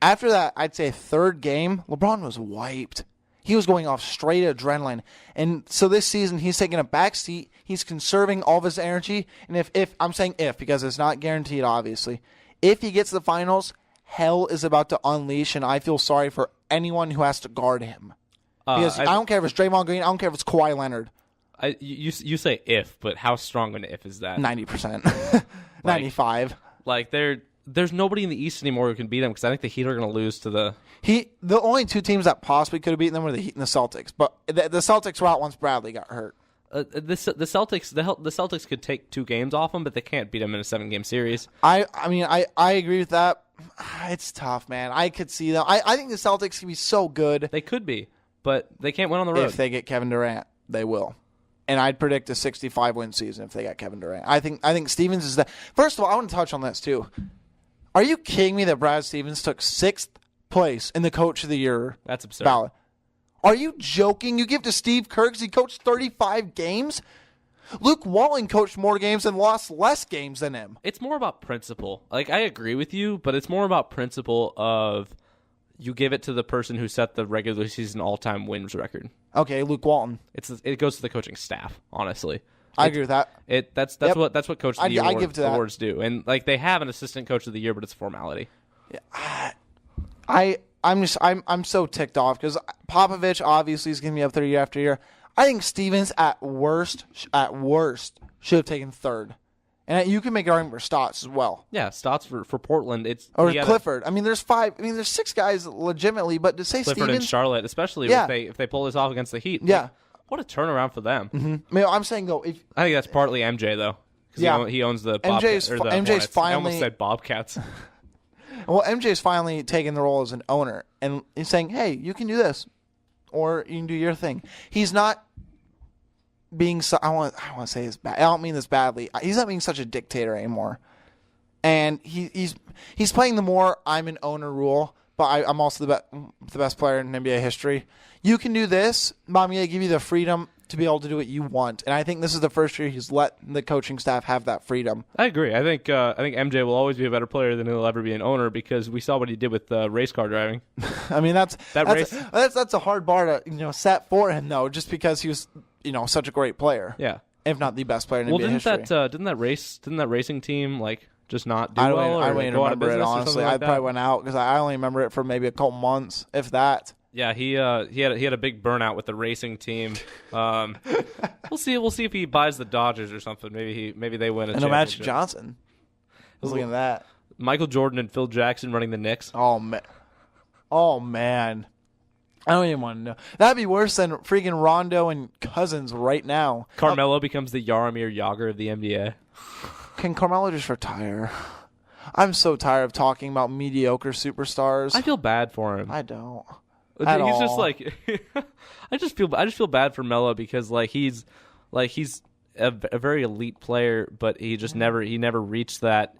After that, I'd say third game, LeBron was wiped. He was going off straight adrenaline. And so this season, he's taking a back seat. He's conserving all of his energy. And if I'm saying if, because it's not guaranteed, obviously. If he gets to the finals, hell is about to unleash, and I feel sorry for anyone who has to guard him. Because I don't care if it's Draymond Green. I don't care if it's Kawhi Leonard. You say if, but how strong an if is that? 90%. 95. Like, there's nobody in the East anymore who can beat them, because I think the Heat are going to lose to the... The only two teams that possibly could have beaten them were the Heat and the Celtics. But the Celtics were out once Bradley got hurt. The Celtics could take 2 games off them, but they can't beat them in a 7-game series. I mean, I agree with that. It's tough, man. I could see them. I think the Celtics can be so good. They could be, but they can't win on the road. If they get Kevin Durant, they will. And I'd predict a 65-win season if they got Kevin Durant. I think Stevens is that. First of all, I want to touch on this too. Are you kidding me that Brad Stevens took 6th place in the Coach of the Year That's absurd. ballot? Are you joking? You give to Steve Kerr because he coached 35 games? Luke Walton coached more games and lost less games than him. It's more about principle. Like, I agree with you, but it's more about principle of you give it to the person who set the regular season all-time wins record. Okay, Luke Walton. It goes to the coaching staff, honestly. I agree with that. That's what Coach of the Year awards do. And like, they have an assistant Coach of the Year, but it's a formality. Yeah, I'm so ticked off because Popovich obviously is going to be up there year after year. I think Stevens at worst should have taken 3rd, and you can make an argument for Stotts as well. Yeah, Stotts for Portland. Clifford. I mean, there's 5. I mean, there's 6 guys legitimately, but to say Clifford Stevens and Charlotte, especially if they pull this off against the Heat. Yeah. What a turnaround for them. Mm-hmm. I mean, I'm saying, though, I think that's partly MJ, though. Yeah. He owns the Bobcats. MJ's finally... I almost said Bobcats. Well, MJ's finally taking the role as an owner, and he's saying, hey, you can do this, or you can do your thing. He's not being I want to say this bad. I don't mean this badly. He's not being such a dictator anymore. And he's playing the more I'm an owner rule, but I'm also the best player in NBA history. You can do this, but I'm going to give you the freedom to be able to do what you want. And I think this is the first year he's let the coaching staff have that freedom. I agree. I think MJ will always be a better player than he'll ever be an owner, because we saw what he did with race car driving. I mean, that's a hard bar to set for him, though, just because he was such a great player. Yeah, if not the best player in NBA history. Didn't that racing team just not do well? I don't even remember it, honestly. I probably went out because I only remember it for maybe a couple months, if that. Yeah, he had a big burnout with the racing team. We'll see if he buys the Dodgers or something. Maybe they win a championship. Magic Johnson. I was looking at that. Michael Jordan and Phil Jackson running the Knicks. Oh man. I don't even want to know. That'd be worse than freaking Rondo and Cousins right now. Carmelo becomes the Jaromir Jagr of the NBA. Can Carmelo just retire? I'm so tired of talking about mediocre superstars. I feel bad for him. I don't. He's just like I just feel bad for Melo, because he's a very elite player, but he never reached that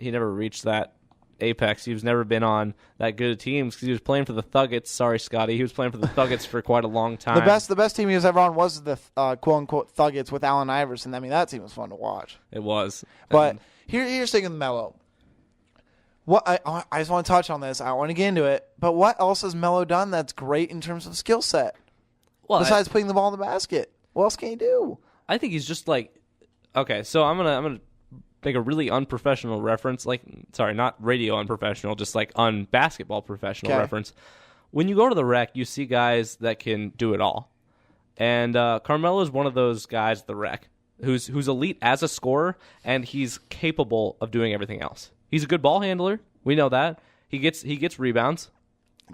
apex. He's never been on that good of teams because he was playing for the Thuggets. Sorry, Scotty, he was playing for the Thuggets for quite a long time. The best team he was ever on was the quote unquote Thuggets with Allen Iverson. I mean, that team was fun to watch. It was. But here's the thing with Melo. What I just want to touch on this. I don't want to get into it. But what else has Melo done that's great in terms of skill set? Well, besides putting the ball in the basket, what else can he do? I think he's just like, okay. So I'm gonna make a really unprofessional reference. Like, sorry, not radio unprofessional, just like unbasketball professional reference. When you go to the rec, you see guys that can do it all, and Carmelo is one of those guys at the rec who's elite as a scorer, and he's capable of doing everything else. He's a good ball handler. We know that. He gets rebounds.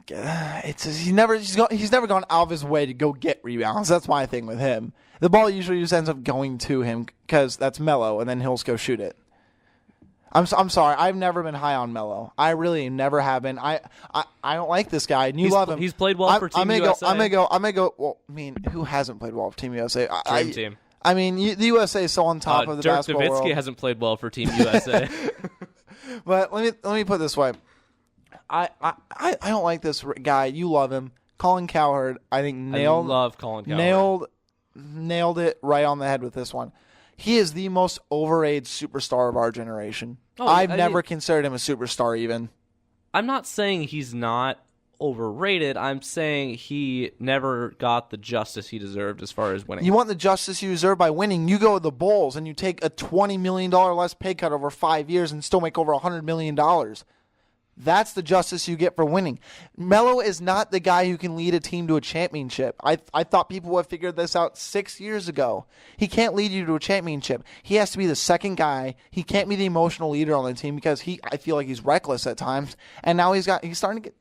He's never gone out of his way to go get rebounds. That's my thing with him. The ball usually just ends up going to him because that's Melo, and then he'll just go shoot it. I'm sorry. I've never been high on Melo. I really never have been. I don't like this guy, and you love him. He's played well for Team USA. I'm gonna go. Well, I mean, who hasn't played well for Team USA? Dream team. I mean, the USA is so on top of the basketball world. Dirk Nowitzki hasn't played well for Team USA. But let me put it this way. I don't like this guy. You love him. Colin Cowherd, I think I love Colin Cowherd. Nailed it right on the head with this one. He is the most overrated superstar of our generation. I've never considered him a superstar even. I'm not saying he's not overrated. I'm saying he never got the justice he deserved as far as winning. You want the justice you deserve by winning, you go to the Bulls and you take a $20 million less pay cut over 5 years and still make over $100 million. That's the justice you get for winning. Melo is not the guy who can lead a team to a championship. I thought people would have figured this out 6 years ago. He can't lead you to a championship. He has to be the second guy. He can't be the emotional leader on the team because I feel like he's reckless at times. And now he's starting to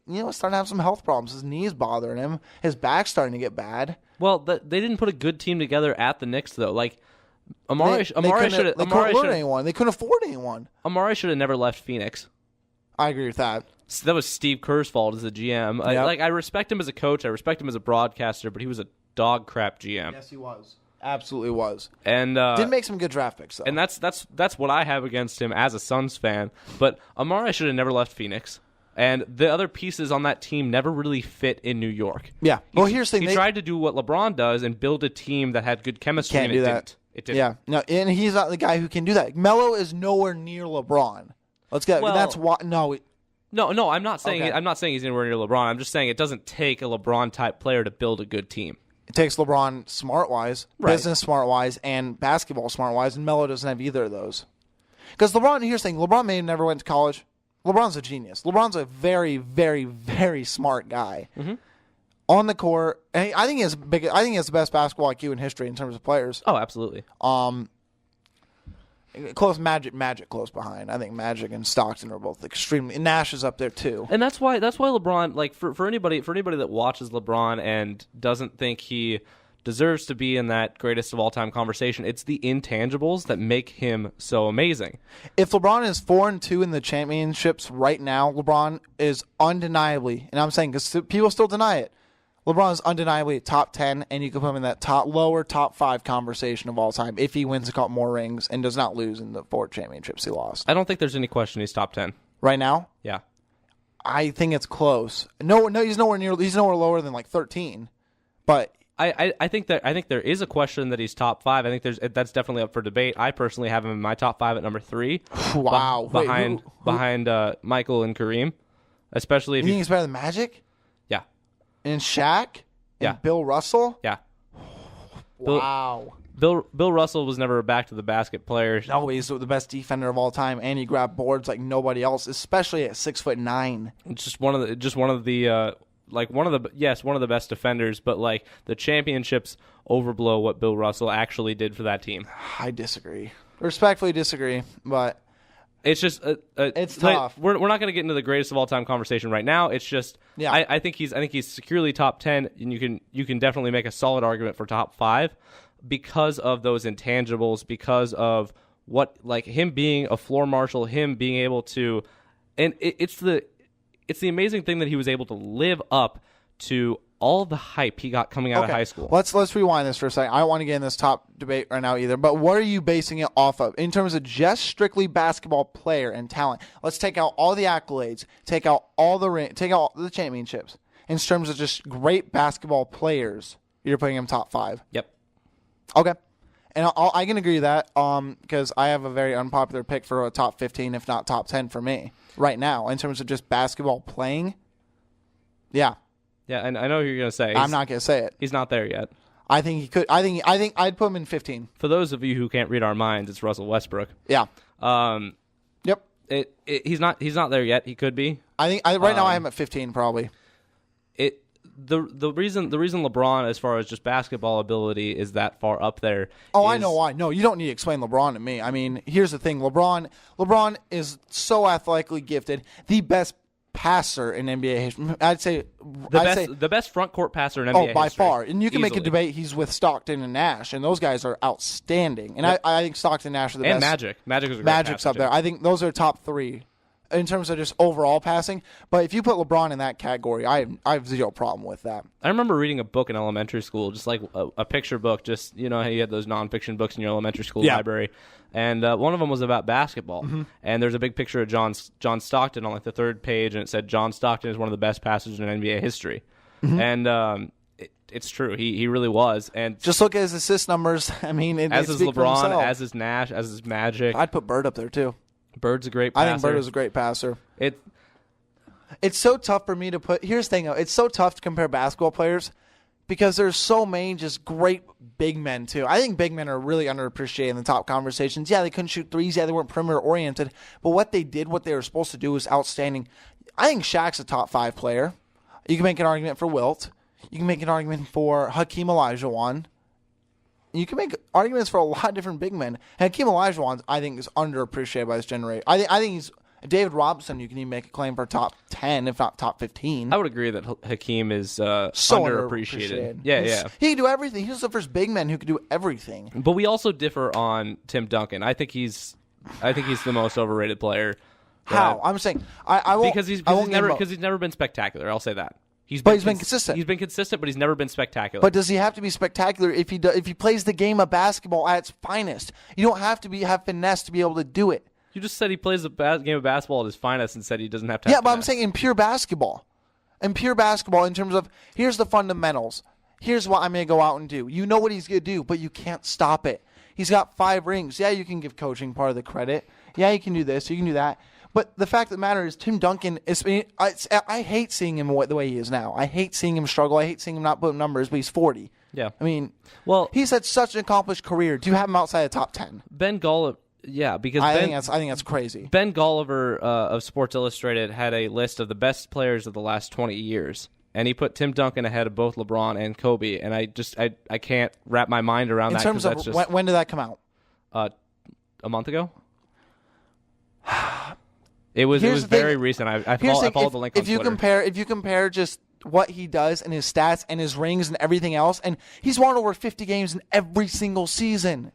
have some health problems. His knee's bothering him. His back's starting to get bad. Well, they didn't put a good team together at the Knicks though. Like Amari should couldn't afford anyone. They couldn't afford anyone. Amari should have never left Phoenix. I agree with that. So that was Steve Kerr's fault as the GM. Yep. I respect him as a coach. I respect him as a broadcaster, but he was a dog crap GM. Yes, he was. Absolutely was. And did make some good draft picks, though. And that's what I have against him as a Suns fan. But Amari should have never left Phoenix. And the other pieces on that team never really fit in New York. Yeah. Well, here's the thing. He tried to do what LeBron does and build a team that had good chemistry. Can't do that. It didn't. Yeah. No, and he's not the guy who can do that. Melo is nowhere near LeBron. That's why. No, I'm not saying Okay. I'm not saying he's anywhere near LeBron. I'm just saying it doesn't take a LeBron type player to build a good team. It takes LeBron smart-wise, business smart-wise, and basketball smart-wise, and Melo doesn't have either of those. Because LeBron, here's the thing, LeBron may have never went to college. LeBron's a genius. LeBron's a very, very, very smart guy. Mm-hmm. On the court, I think he has the best basketball IQ in history in terms of players. Oh, absolutely. Close Magic close behind. I think Magic and Stockton are both extremely. Nash is up there too. And that's why LeBron, like for anybody that watches LeBron and doesn't think he deserves to be in that greatest of all time conversation, it's the intangibles that make him so amazing. If LeBron is 4-2 in the championships right now, LeBron is undeniably, and I'm saying because people still deny it, LeBron is undeniably top 10, and you can put him in that lower top 5 conversation of all time if he wins a couple more rings and does not lose in the 4 championships he lost. I don't think there's any question he's top 10 right now. Yeah, I think it's close. No, he's nowhere near. He's nowhere lower than like 13. But I think there is a question that he's top 5. I think that's definitely up for debate. I personally have him in my top 5 at number 3. Wow, behind Michael and Kareem, especially if you think he's better than Magic. And Shaq? And Bill Russell? Yeah. Wow. Bill Russell was never a back-to-the-basket player. No, he's the best defender of all time, and he grabbed boards like nobody else, especially at 6'9". It's just one of the best defenders, but like the championships overblow what Bill Russell actually did for that team. I disagree. Respectfully disagree, but it's just it's tough. We're not going to get into the greatest of all time conversation right now. It's just I think he's securely top 10, and you can definitely make a solid argument for top 5 because of those intangibles, because of what like him being a floor marshal, him being able to, and it's the amazing thing that he was able to live up to all the hype he got coming out of high school. Let's rewind this for a second. I don't want to get in this top debate right now either, but what are you basing it off of in terms of just strictly basketball player and talent? Let's take out all the accolades, take out all the championships. In terms of just great basketball players, you're putting him top 5. Yep. Okay. And I can agree with that because I have a very unpopular pick for a top 15, if not top 10 for me right now in terms of just basketball playing. Yeah. Yeah, and I know who you're going to say. I'm not going to say it. He's not there yet. I think he could. I think I'd put him in 15. For those of you who can't read our minds, it's Russell Westbrook. Yeah. Yep. He's not there yet. He could be. I think right now I am at 15 probably. The reason LeBron, as far as just basketball ability, is that far up there. I know why. No, you don't need to explain LeBron to me. I mean, here's the thing: LeBron is so athletically gifted, the best passer in NBA history. I'd say the best front court passer in NBA by history. far. And you can make a Easily. debate. He's with Stockton and Nash, and those guys are outstanding. And I think Stockton and Nash are the and best. Magic's a great Magic's passer up there. too. I think those are top 3 in terms of just overall passing. But if you put LeBron in that category, I have zero problem with that. I remember reading a book in elementary school, just like a picture book, just, you know how you had those nonfiction books in your elementary school library. And one of them was about basketball. Mm-hmm. And there's a big picture of John Stockton on like the 3rd page, and it said John Stockton is one of the best passers in NBA history. Mm-hmm. And it's true. He really was. And just look at his assist numbers. I mean, as is LeBron, as is Nash, as is Magic. I'd put Bird up there too. Bird's a great passer. I think Bird is a great passer. It's so tough for me to put. Here's the thing, though. It's so tough to compare basketball players because there's so many just great big men, too. I think big men are really underappreciated in the top conversations. Yeah, they couldn't shoot threes. Yeah, they weren't perimeter-oriented. But what they did, what they were supposed to do was outstanding. I think Shaq's a top 5 player. You can make an argument for Wilt. You can make an argument for Hakeem Olajuwon. You can make arguments for a lot of different big men. And Hakeem Olajuwon, I think, is underappreciated by this generation. I think he's David Robinson. You can even make a claim for top 10, if not top 15. I would agree that Hakeem is so underappreciated. Yeah. He can do everything. He's the first big man who could do everything. But we also differ on Tim Duncan. I think he's the most overrated player. How? I'm saying I won't because he's never been spectacular. I'll say that. He's been consistent. He's been consistent, but he's never been spectacular. But does he have to be spectacular if he plays the game of basketball at its finest? You don't have to have finesse to be able to do it. You just said he plays the game of basketball at his finest and said he doesn't have to. Yeah, but I'm saying in pure basketball. In terms of here's the fundamentals. Here's what I'm going to go out and do. You know what he's going to do, but you can't stop it. He's got 5 rings. Yeah, you can give coaching part of the credit. Yeah, you can do this. You can do that. But the fact of the matter is, Tim Duncan I hate seeing him the way he is now. I hate seeing him struggle. I hate seeing him not put up numbers, but he's 40. Yeah. I mean, he's had such an accomplished career. Do you have him outside the top 10? Ben Golliver, yeah, because I think that's crazy. Ben Golliver of Sports Illustrated had a list of the best players of the last 20 years, and he put Tim Duncan ahead of both LeBron and Kobe, and I can't wrap my mind around that. In terms of when did that come out? A month ago. It was very recent. I followed the link on Twitter. If you compare just what he does and his stats and his rings and everything else, and he's won over 50 games in every single season.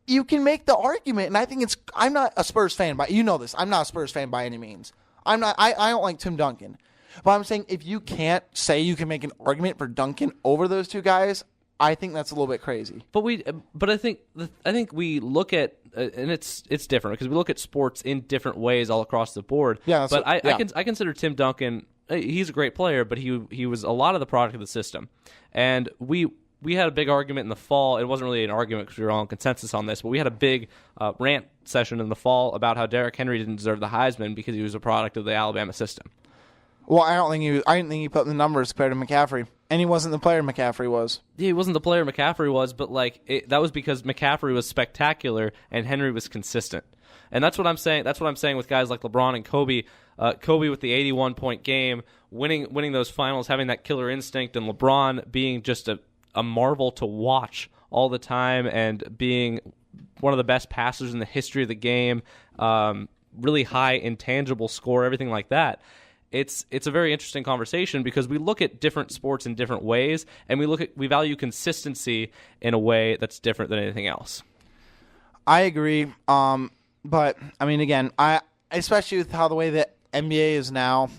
You can make the argument, and I think I'm not a Spurs fan, but you know this. I'm not a Spurs fan by any means. I don't like Tim Duncan. But I'm saying if you can't say you can make an argument for Duncan over those two guys, I think that's a little bit crazy. But I think we look at and it's different because we look at sports in different ways all across the board. Yeah, I consider Tim Duncan. He's a great player, but he was a lot of the product of the system, and we had a big argument in the fall. It wasn't really an argument because we were all in consensus on this, but we had a big rant session in the fall about how Derrick Henry didn't deserve the Heisman because he was a product of the Alabama system. Well, I didn't think he put in the numbers compared to McCaffrey, and he wasn't the player McCaffrey was. Yeah, he wasn't the player McCaffrey was, but that was because McCaffrey was spectacular and Henry was consistent. And that's what I'm saying. That's what I'm saying with guys like LeBron and Kobe. Kobe with the 81-point game, winning those finals, having that killer instinct, and LeBron being just a marvel to watch all the time and being one of the best passers in the history of the game, really high intangible score, everything like that. It's a very interesting conversation because we look at different sports in different ways, and we value consistency in a way that's different than anything else. I agree, but I mean, again, especially with how the way that NBA is now,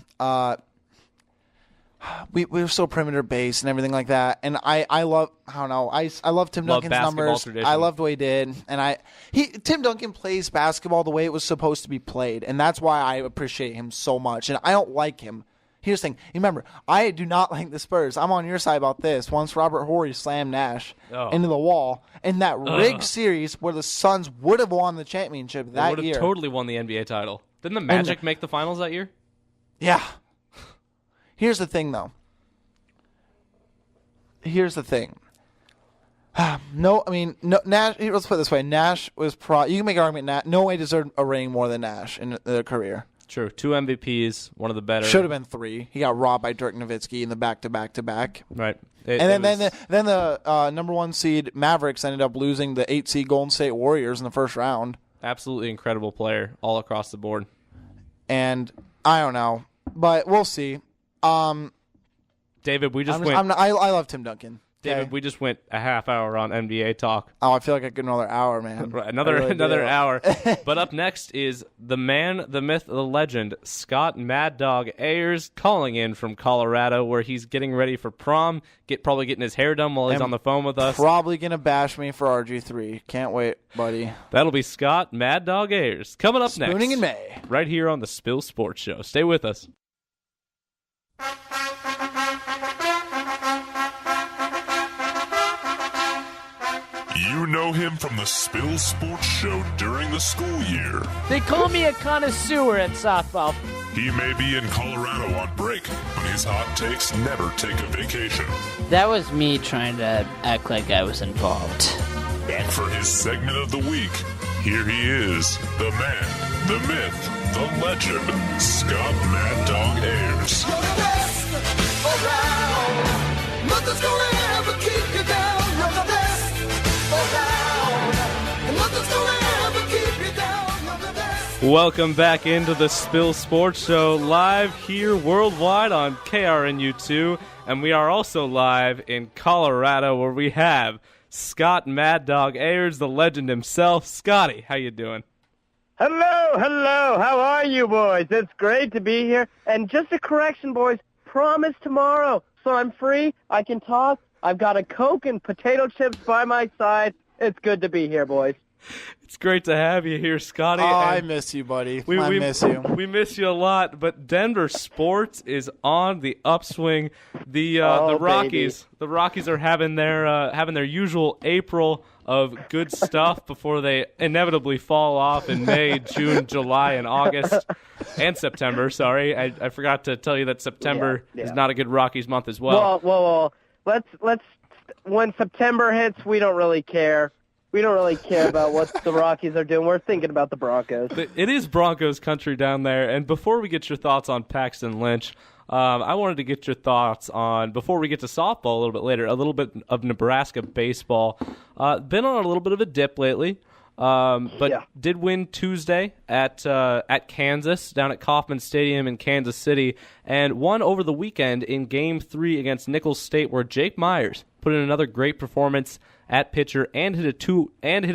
we're so perimeter based and everything like that. And I love Tim Duncan's numbers. Tradition. I love the way he did, and Tim Duncan plays basketball the way it was supposed to be played, and that's why I appreciate him so much. And I don't like him Here's the thing. Remember, I do not like the Spurs. I'm on your side about this. Once Robert Horry slammed Nash into the wall in that rigged series where the Suns would have won the championship that year. They would have totally won the NBA title. Didn't the Magic make the finals that year? Yeah. Here's the thing, though. Here's the thing. Nash. Let's put it this way: Nash was you can make an argument. No way deserved a ring more than Nash in their career. True. 2 MVPs, one of the better. Should have been 3. He got robbed by Dirk Nowitzki in the back-to-back-to-back. Right. Then the number 1 seed Mavericks ended up losing the 8 seed Golden State Warriors in the first round. Absolutely incredible player all across the board. And I don't know, but we'll see. David, we just went. I love Tim Duncan. David, we just went a half hour on NBA talk. Oh, I feel like I could another hour, man. Another hour. But up next is the man, the myth, the legend, Scott Mad Dog Ayers, calling in from Colorado, where he's getting ready for prom. Probably getting his hair done while he's on the phone with us. Probably gonna bash me for RG3. Can't wait, buddy. That'll be Scott Mad Dog Ayers coming up next. Spooning in May, right here on the Spill Sports Show. Stay with us. You know him from the Spill Sports Show during the school year. They call me a connoisseur at softball. He may be in Colorado on break, but his hot takes never take a vacation. That was me trying to act like I was involved. Back for his segment of the week, here he is, the man, the myth, the legend, Scott Mad Dog Ayers. You're the best around. Nothing's gonna ever keep you down. You're the best. Welcome back into the Spill Sports Show, live here worldwide on KRNU2, and we are also live in Colorado, where we have Scott Mad Dog Ayers, the legend himself. Scotty, how you doing? Hello. How are you, boys? It's great to be here. And just a correction, boys, prom is tomorrow, so I'm free. I can talk. I've got a Coke and potato chips by my side. It's good to be here, boys. It's great to have you here, Scotty. Oh, I miss you, buddy. I miss you. We miss you a lot, but Denver sports is on the upswing. The Rockies, baby. The Rockies are having their usual April of good stuff before they inevitably fall off in May, June, July, and August, and September. Sorry, I forgot to tell you that September is not a good Rockies month as well. Well. Let's. When September hits, we don't really care. We don't really care about what the Rockies are doing. We're thinking about the Broncos. It is Broncos country down there. And before we get your thoughts on Paxton Lynch, I wanted to get your thoughts on, before we get to softball a little bit later, a little bit of Nebraska baseball. Been on a little bit of a dip lately, but did win Tuesday at Kansas, down at Kauffman Stadium in Kansas City, and won over the weekend in Game 3 against Nicholls State, where Jake Myers put in another great performance at pitcher and hit a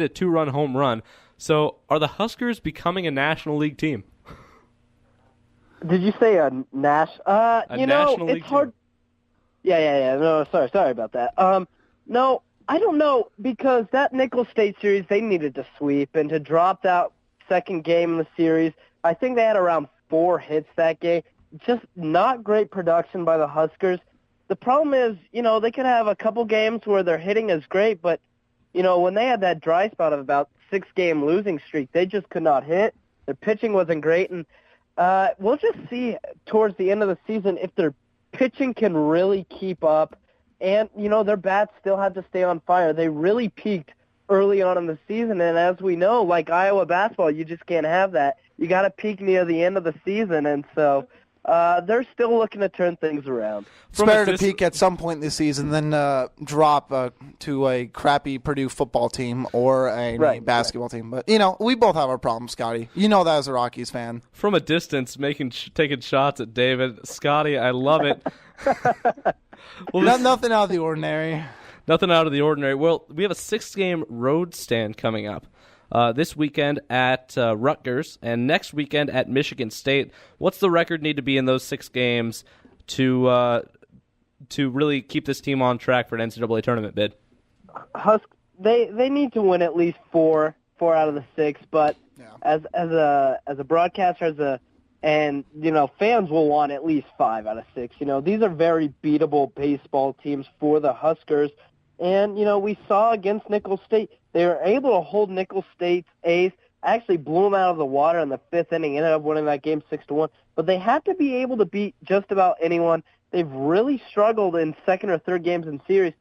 two-run home run. So, are the Huskers becoming a National League team? Did you say a National League it's hard. Team. Yeah. No, sorry about that. No, I don't know, because that Nicholls State series, they needed to sweep, and to drop that second game in the series, I think they had around 4 hits that game. Just not great production by the Huskers. The problem is, they could have a couple games where their hitting is great, but, when they had that dry spot of about 6-game losing streak, they just could not hit. Their pitching wasn't great, and we'll just see towards the end of the season if their pitching can really keep up. And, their bats still have to stay on fire. They really peaked early on in the season, and as we know, like Iowa basketball, you just can't have that. You got to peak near the end of the season, and so they're still looking to turn things around. It's better to peak at some point this season than drop to a crappy Purdue football team or a basketball team. But, we both have our problems, Scotty. You know that as a Rockies fan. From a distance, taking shots at David. Scotty, I love it. Well, nothing out of the ordinary. Nothing out of the ordinary. Well, we have a 6-game road stand coming up. This weekend at Rutgers and next weekend at Michigan State. What's the record need to be in those 6 games to really keep this team on track for an NCAA tournament bid? They need to win at least 4 out of the 6. But as a broadcaster, as a And, fans will want at least 5 out of 6. These are very beatable baseball teams for the Huskers. And, we saw against Nicholls State, they were able to hold Nicholls State's ace, actually blew them out of the water in the 5th inning, ended up winning that game 6-1. But they have to be able to beat just about anyone. They've really struggled in second or third games in series.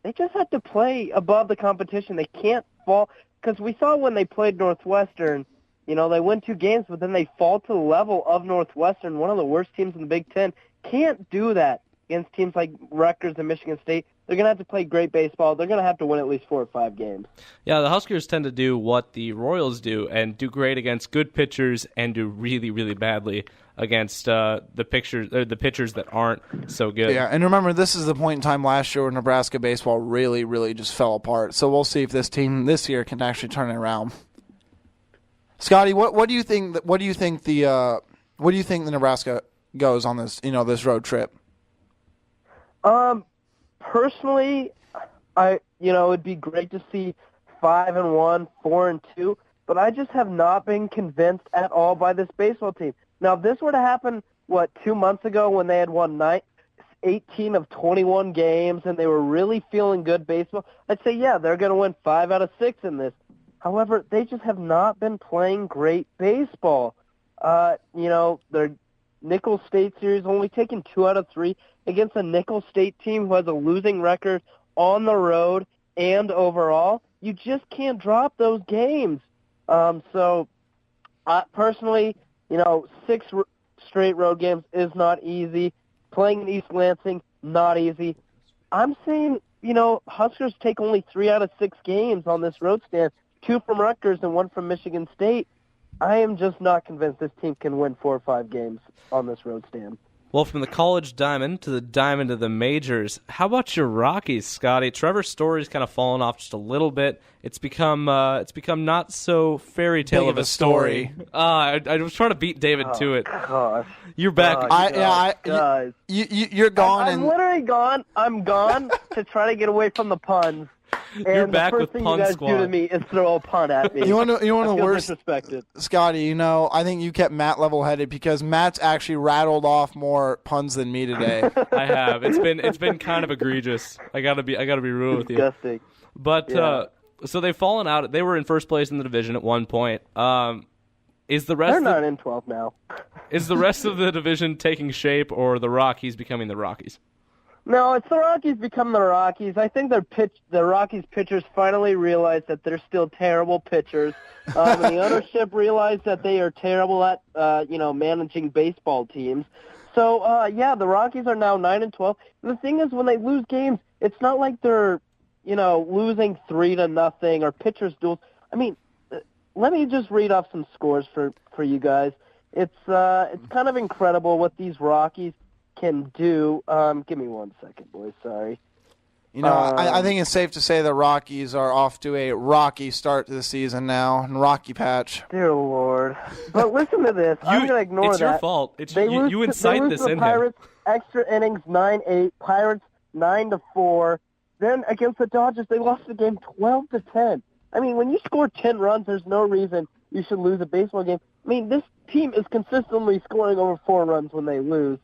They just have to play above the competition. They can't fall. Because we saw when they played Northwestern, they win 2 games, but then they fall to the level of Northwestern, one of the worst teams in the Big Ten. Can't do that against teams like Rutgers and Michigan State. They're going to have to play great baseball. They're going to have to win at least 4 or 5 games. Yeah, the Huskers tend to do what the Royals do and do great against good pitchers and do really, really badly against the pitchers that aren't so good. Yeah, and remember, this is the point in time last year where Nebraska baseball really, really just fell apart. So we'll see if this team this year can actually turn it around. Scotty, what do you think? What do you think the Nebraska goes on this this road trip? Personally, it'd be great to see 5-1, 4-2, but I just have not been convinced at all by this baseball team. Now, if this were to happen, 2 months ago when they had won 18 of 21 games and they were really feeling good baseball, I'd say, yeah, they're going to win 5 out of 6 in this. However, they just have not been playing great baseball. Their Nicholls State series only taken 2 out of 3 against a Nicholls State team who has a losing record on the road and overall. You just can't drop those games. Personally, 6 straight road games is not easy. Playing in East Lansing, not easy. I'm saying, Huskers take only 3 out of 6 games on this road stand, 2 from Rutgers and 1 from Michigan State. I am just not convinced this team can win 4 or 5 games on this road stand. Well, from the college diamond to the diamond of the majors, how about your Rockies, Scotty? Trevor Story's kind of fallen off just a little bit. It's become not so fairy tale of a story. I was trying to beat David to it. Gosh. You're back. Guys. You're gone. I'm literally gone. I'm gone to try to get away from the puns. You're back the with first thing Pun you guys Squad. do to me is throw a pun at me. You want to the worst, disrespected. Scotty? I think you kept Matt level-headed because Matt's actually rattled off more puns than me today. I have. It's been kind of egregious. I gotta be real with you. Disgusting. But so they've fallen out. They were in first place in the division at one point. Is the rest? They're not in 12 now. Is the rest of the division taking shape, or the Rockies becoming the Rockies? No, it's the Rockies become the Rockies. I think the Rockies pitchers finally realized that they're still terrible pitchers. And the ownership realized that they are terrible at, managing baseball teams. So, the Rockies are now 9-12. The thing is, when they lose games, it's not like they're, losing 3-0 or pitchers duels. I mean, let me just read off some scores for you guys. It's kind of incredible what these Rockies can do. Give me 1 second, boys. Sorry. I think it's safe to say the Rockies are off to a rocky start to the season now, and rocky patch. Dear Lord. But listen to this. I'm going to ignore it's that. It's your fault. You incite they lose this to in Pirates, extra innings 9-8, Pirates 9-4. Then against the Dodgers, they lost the game 12-10. I mean, when you score 10 runs, there's no reason you should lose a baseball game. I mean, this team is consistently scoring over 4 runs when they lose.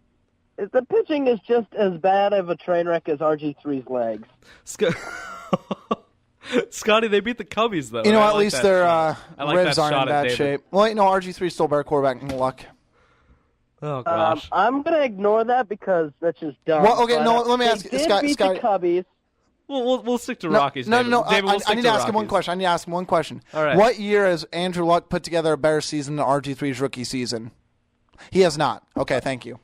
The pitching is just as bad of a train wreck as RG3's legs. Scotty, they beat the Cubbies, though. At least their ribs aren't in bad shape. Well, RG3's still better quarterback in luck. Oh, gosh. I'm going to ignore that because that's just dumb. Well, okay, let me ask you. Scotty. The Cubbies. We'll stick to Rockies. No. David, I need to ask him one question. All right. What year has Andrew Luck put together a better season than RG3's rookie season? He has not. Okay, thank you.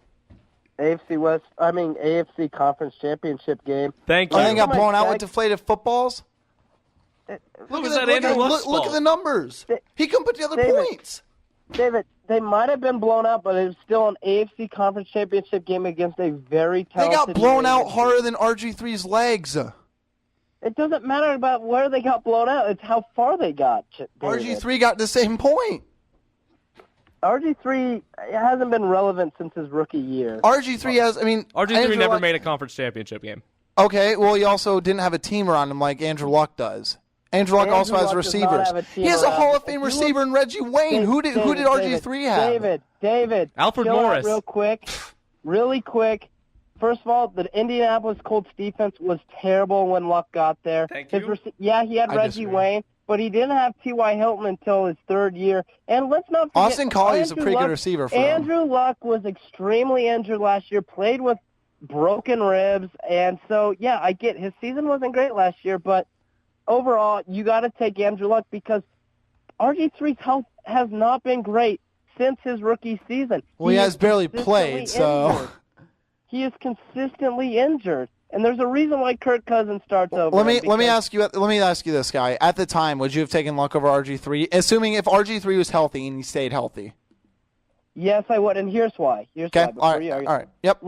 AFC Conference Championship game. Thank you. They got blown out with deflated footballs? Look at the numbers. He couldn't put together points. David, they might have been blown out, but it was still an AFC Conference Championship game against a very talented... They got blown out harder than RG3's legs. It doesn't matter about where they got blown out. It's how far they got, David. RG3 got the same point. RG3 hasn't been relevant since his rookie year. RG3 never made a conference championship game. Okay, well, he also didn't have a team around him like Andrew Luck does. Andrew Luck also has Luck does not receivers. have a team He has a around Hall him. of Fame receiver in Reggie Wayne. Who did RG3 have? David. Alfred chill out Morris. real quick. Really quick. First of all, the Indianapolis Colts defense was terrible when Luck got there. Thank you. He had Reggie Wayne, but he didn't have T.Y. Hilton until his third year. And let's not forget, Austin Collie is a pretty good receiver for him. Andrew Luck was extremely injured last year, played with broken ribs, and so, yeah, I get his season wasn't great last year, but overall, you got to take Andrew Luck because RG3's health has not been great since his rookie season. Well, he has barely played, so... Injured. He is consistently injured, and there's a reason why Kirk Cousins starts over. Let me ask you this, guy. At the time, would you have taken Luck over RG3, assuming if RG3 was healthy and he stayed healthy? Yes, I would, and here's why. Okay. All right. Yep.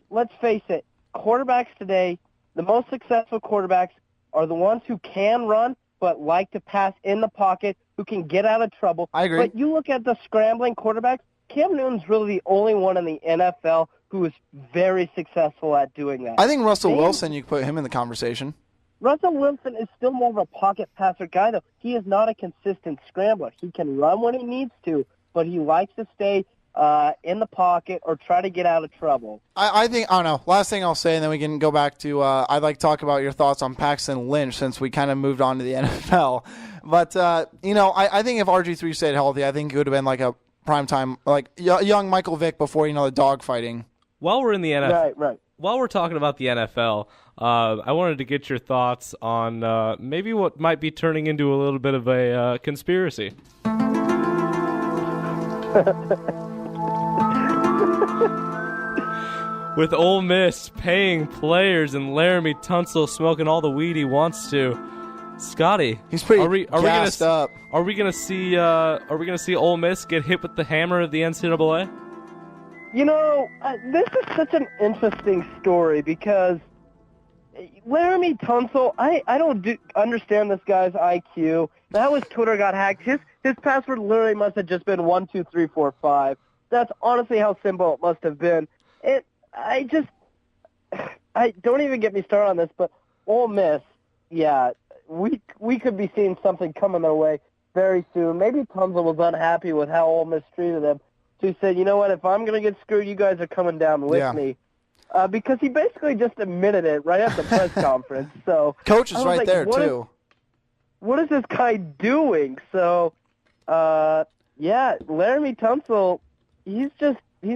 Let's face it. Quarterbacks today, the most successful quarterbacks are the ones who can run but like to pass in the pocket, who can get out of trouble. I agree. But you look at the scrambling quarterbacks, Cam Newton's really the only one in the NFL who is very successful at doing that. I think Russell Wilson, you could put him in the conversation. Russell Wilson is still more of a pocket passer guy, though. He is not a consistent scrambler. He can run when he needs to, but he likes to stay in the pocket or try to get out of trouble. I don't know. Last thing I'll say, and then we can go back to, I'd like to talk about your thoughts on Paxton Lynch since we kind of moved on to the NFL. But, I think if RG3 stayed healthy, I think it would have been like a primetime, like young Michael Vick before, the dogfighting. While we're in the NFL, right. While we're talking about the NFL, I wanted to get your thoughts on maybe what might be turning into a little bit of a conspiracy. With Ole Miss paying players and Laramie Tunsil smoking all the weed he wants to, Scotty, he's pretty gassed up. Are we gonna see Ole Miss get hit with the hammer of the NCAA? This is such an interesting story because Laramie Tunsil, I don't understand this guy's IQ. Now his Twitter got hacked. His password literally must have just been 12345. That's honestly how simple it must have been. I don't even get me started on this, but Ole Miss, yeah, we could be seeing something coming their way very soon. Maybe Tunsil was unhappy with how Ole Miss treated him. So he said, you know what, if I'm going to get screwed, you guys are coming down with me. Because he basically just admitted it right at the press conference. So Coach is right there, too. What is this guy doing? So, Laramie Tunsil, he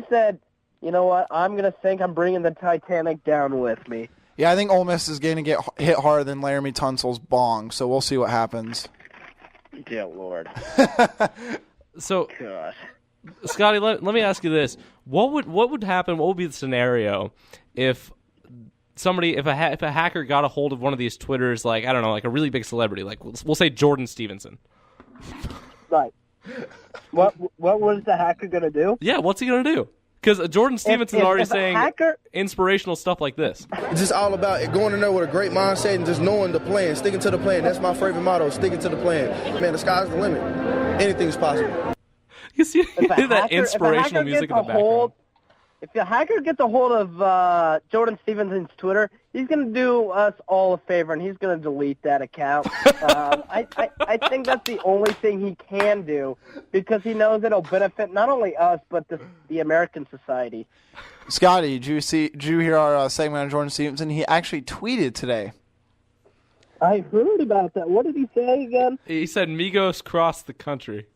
said, you know what, I'm going to think I'm bringing the Titanic down with me. Yeah, I think Ole Miss is going to get hit harder than Laramie Tunsil's bong, so we'll see what happens. Dear Lord. So, God. Scotty, let me ask you this: what would happen? What would be the scenario if a hacker got a hold of one of these Twitters, like I don't know, like a really big celebrity, like we'll say Jordan Stevenson? Right. What was the hacker gonna do? Yeah, what's he gonna do? Because Jordan Stevenson's already saying inspirational stuff like this. It's just all about going in there with a great mindset and just knowing the plan, sticking to the plan. That's my favorite motto, sticking to the plan. Man, the sky's the limit. Anything's possible. You see that inspirational music in the background. If the hacker gets a hold of Jordan Stevenson's Twitter, he's going to do us all a favor, and he's going to delete that account. I think that's the only thing he can do because he knows it'll benefit not only us but the American society. Scotty, did you hear our segment on Jordan Stevenson? He actually tweeted today. I heard about that. What did he say again? He said Migos cross the country.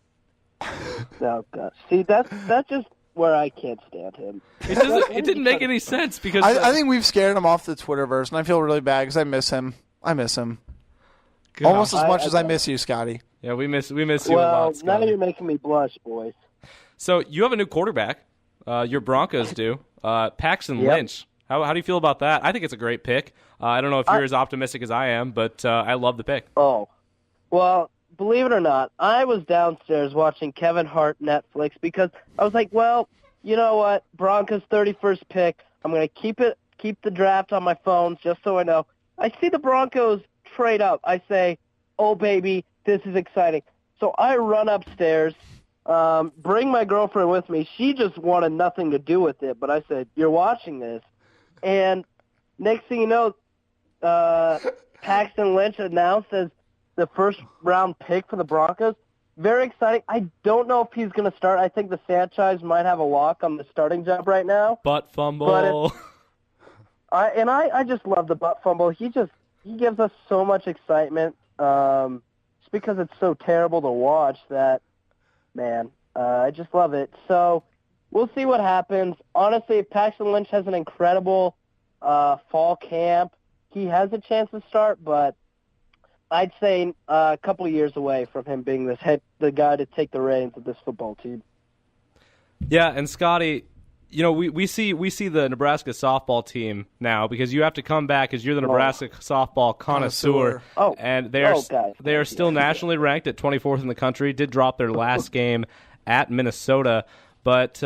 Oh, gosh. See, that's just where I can't stand him. It didn't make any sense because I think we've scared him off the Twitterverse, and I feel really bad because I miss him. Almost as much as I miss you, Scotty. Yeah, we miss you a lot, Scotty. Well, now you're making me blush, boys. So you have a new quarterback. Your Broncos do. Paxton Lynch. How do you feel about that? I think it's a great pick. I don't know if you're as optimistic as I am, but I love the pick. Oh, well, believe it or not, I was downstairs watching Kevin Hart Netflix because I was like, well, you know what? Broncos 31st pick. I'm going to keep the draft on my phone just so I know. I see the Broncos trade up. I say, oh, baby, this is exciting. So I run upstairs, bring my girlfriend with me. She just wanted nothing to do with it, but I said, you're watching this. And next thing you know, Paxton Lynch announces the first-round pick for the Broncos. Very exciting. I don't know if he's going to start. I think the Sanchez might have a lock on the starting job right now. Butt fumble. I just love the butt fumble. He gives us so much excitement. Just because it's so terrible to watch that, man, I just love it. So we'll see what happens. Honestly, Paxton Lynch has an incredible fall camp. He has a chance to start, but I'd say a couple of years away from him being the guy to take the reins of this football team. Yeah, and Scotty, we see the Nebraska softball team now because you have to come back because you're the Nebraska softball connoisseur. And they are still nationally ranked at 24th in the country. Did drop their last game at Minnesota, but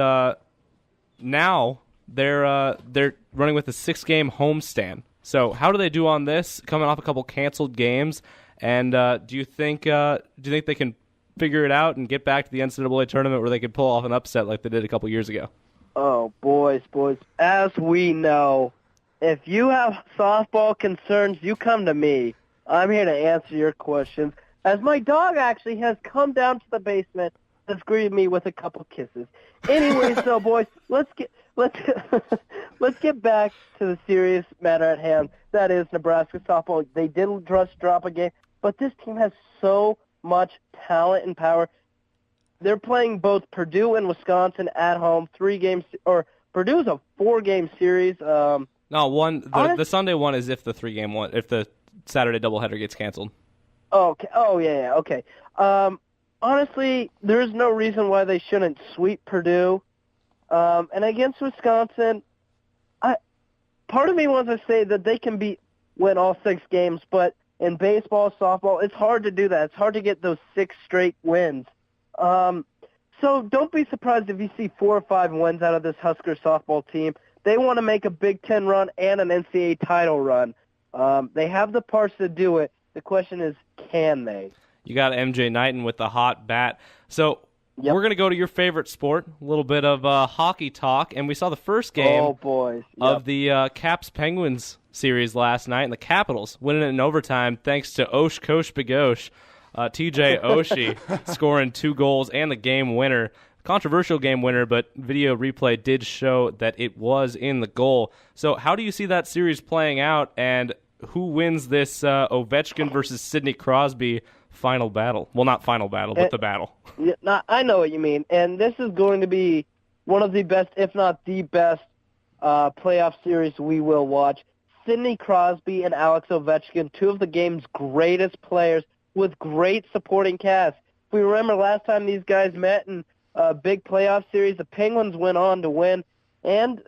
now they're running with a 6-game homestand. So how do they do on this? Coming off a couple canceled games, and do you think they can figure it out and get back to the NCAA tournament where they could pull off an upset like they did a couple years ago? Oh, boys, as we know, if you have softball concerns, you come to me. I'm here to answer your questions. As my dog actually has come down to the basement and greeted me with a couple kisses. Anyway, so boys, let's get back to the serious matter at hand. That is Nebraska softball. They did just drop a game, but this team has so much talent and power. They're playing both Purdue and Wisconsin at home. 3 games, or Purdue's a 4-game series. No, one. The Sunday one is if the 3-game one, if the Saturday doubleheader gets canceled. Okay. Oh yeah. Okay. Honestly, there's no reason why they shouldn't sweep Purdue. And against Wisconsin, part of me wants to say that they can win all 6 games, but in baseball, softball, it's hard to do that. It's hard to get those 6 straight wins. So don't be surprised if you see 4 or 5 wins out of this Husker softball team. They want to make a Big Ten run and an NCAA title run. They have the parts to do it. The question is, can they? You got MJ Knighton with the hot bat. So we're going to go to your favorite sport, a little bit of hockey talk. And we saw the first game of the Caps-Penguins series last night, and the Capitals winning it in overtime thanks to Osh Kosh Bagosh. TJ Oshie scoring 2 goals and the game winner. Controversial game winner, but video replay did show that it was in the goal. So how do you see that series playing out, and who wins this Ovechkin versus Sidney Crosby final battle? Well, not final battle, but the battle. Yeah, I know what you mean. And this is going to be one of the best, if not the best, playoff series we will watch. Sidney Crosby and Alex Ovechkin, 2 of the game's greatest players with great supporting cast. If we remember last time these guys met in a big playoff series, the Penguins went on to win. And,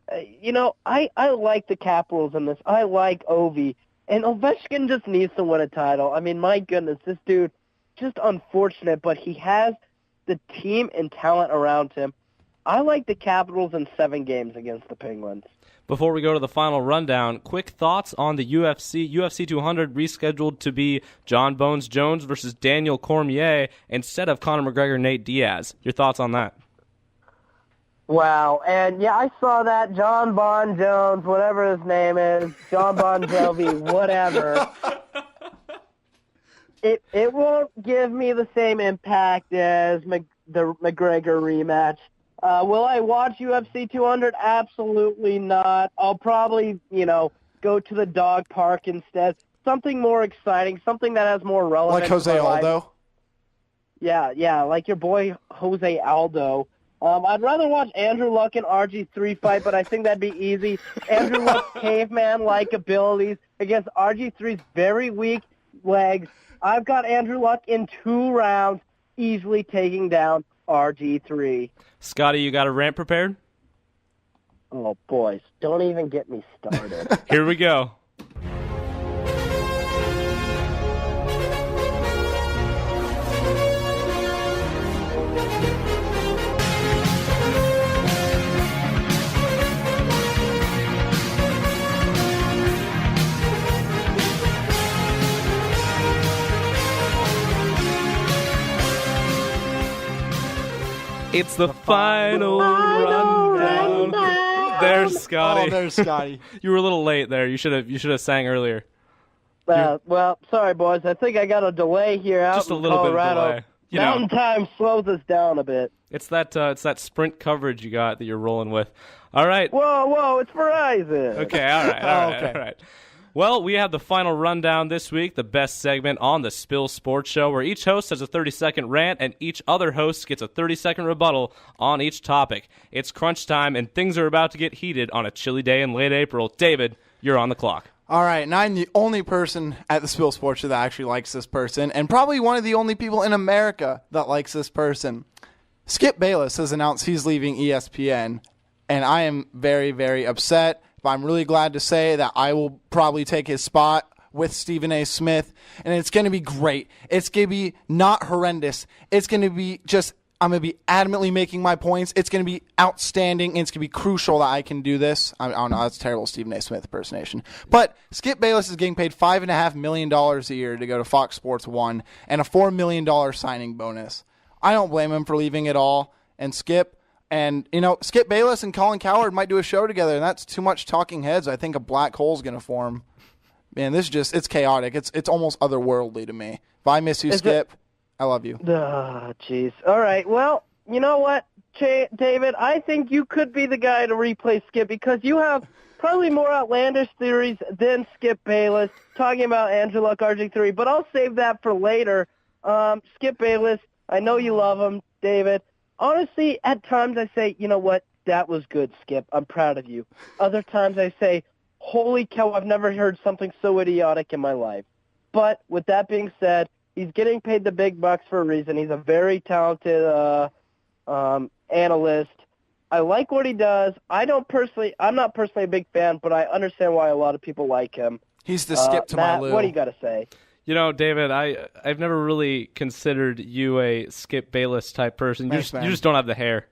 I like the Capitals in this. I like Ovi. And Ovechkin just needs to win a title. I mean, my goodness, this dude, just unfortunate, but he has the team and talent around him. I like the Capitals in 7 games against the Penguins. Before we go to the final rundown, quick thoughts on the UFC 200 rescheduled to be John Bones Jones versus Daniel Cormier instead of Conor McGregor, Nate Diaz. Your thoughts on that? Wow, and yeah, I saw that. John Bon Jones, whatever his name is, John Bon Jovi, whatever. It won't give me the same impact as the McGregor rematch. Will I watch UFC 200? Absolutely not. I'll probably, go to the dog park instead. Something more exciting, something that has more relevance. Like Jose Aldo? Yeah, like your boy Jose Aldo. I'd rather watch Andrew Luck and RG3 fight, but I think that'd be easy. Andrew Luck's caveman-like abilities against RG3's very weak legs. I've got Andrew Luck in 2 rounds, easily taking down RG3. Scotty, you got a rant prepared? Oh, boys, don't even get me started. Here we go. It's the final rundown. There's Scotty. Oh, there's Scotty. You were a little late there. You should have sang earlier. Well, sorry, boys. I think I got a delay here out Just a in little Colorado. bit of delay. You Mountain know. time slows us down a bit. It's that sprint coverage you got that you're rolling with. All right. Whoa, it's Verizon. Okay, all right. Well, we have the final rundown this week, the best segment on the Spill Sports Show, where each host has a 30-second rant and each other host gets a 30-second rebuttal on each topic. It's crunch time, and things are about to get heated on a chilly day in late April. David, you're on the clock. All right, and I'm the only person at the Spill Sports Show that actually likes this person, and probably one of the only people in America that likes this person. Skip Bayless has announced he's leaving ESPN, and I am very, very upset. But I'm really glad to say that I will probably take his spot with Stephen A. Smith, and it's going to be great. It's going to be not horrendous. It's going to be just, I'm going to be adamantly making my points. It's going to be outstanding, and it's going to be crucial that I can do this. I don't know, that's terrible Stephen A. Smith impersonation. But Skip Bayless is getting paid $5.5 million a year to go to Fox Sports 1 and a $4 million signing bonus. I don't blame him for leaving at all. And Skip Bayless and Colin Cowherd might do a show together, and that's too much talking heads. I think a black hole's going to form. Man, it's chaotic. It's almost otherworldly to me. If I miss you, Skip, I love you. Jeez. All right. Well, you know what, David? I think you could be the guy to replace Skip because you have probably more outlandish theories than Skip Bayless talking about Andrew Luck, RG3, but I'll save that for later. Skip Bayless, I know you love him, David. Honestly, at times I say, you know what, that was good, Skip. I'm proud of you. Other times I say, holy cow, I've never heard something so idiotic in my life. But with that being said, he's getting paid the big bucks for a reason. He's a very talented analyst. I like what he does. I'm not personally a big fan, but I understand why a lot of people like him. He's the Skip to Matt, my Lou. what do you got to say? You know, David, I've never really considered you a Skip Bayless type person. Thanks, you just don't have the hair.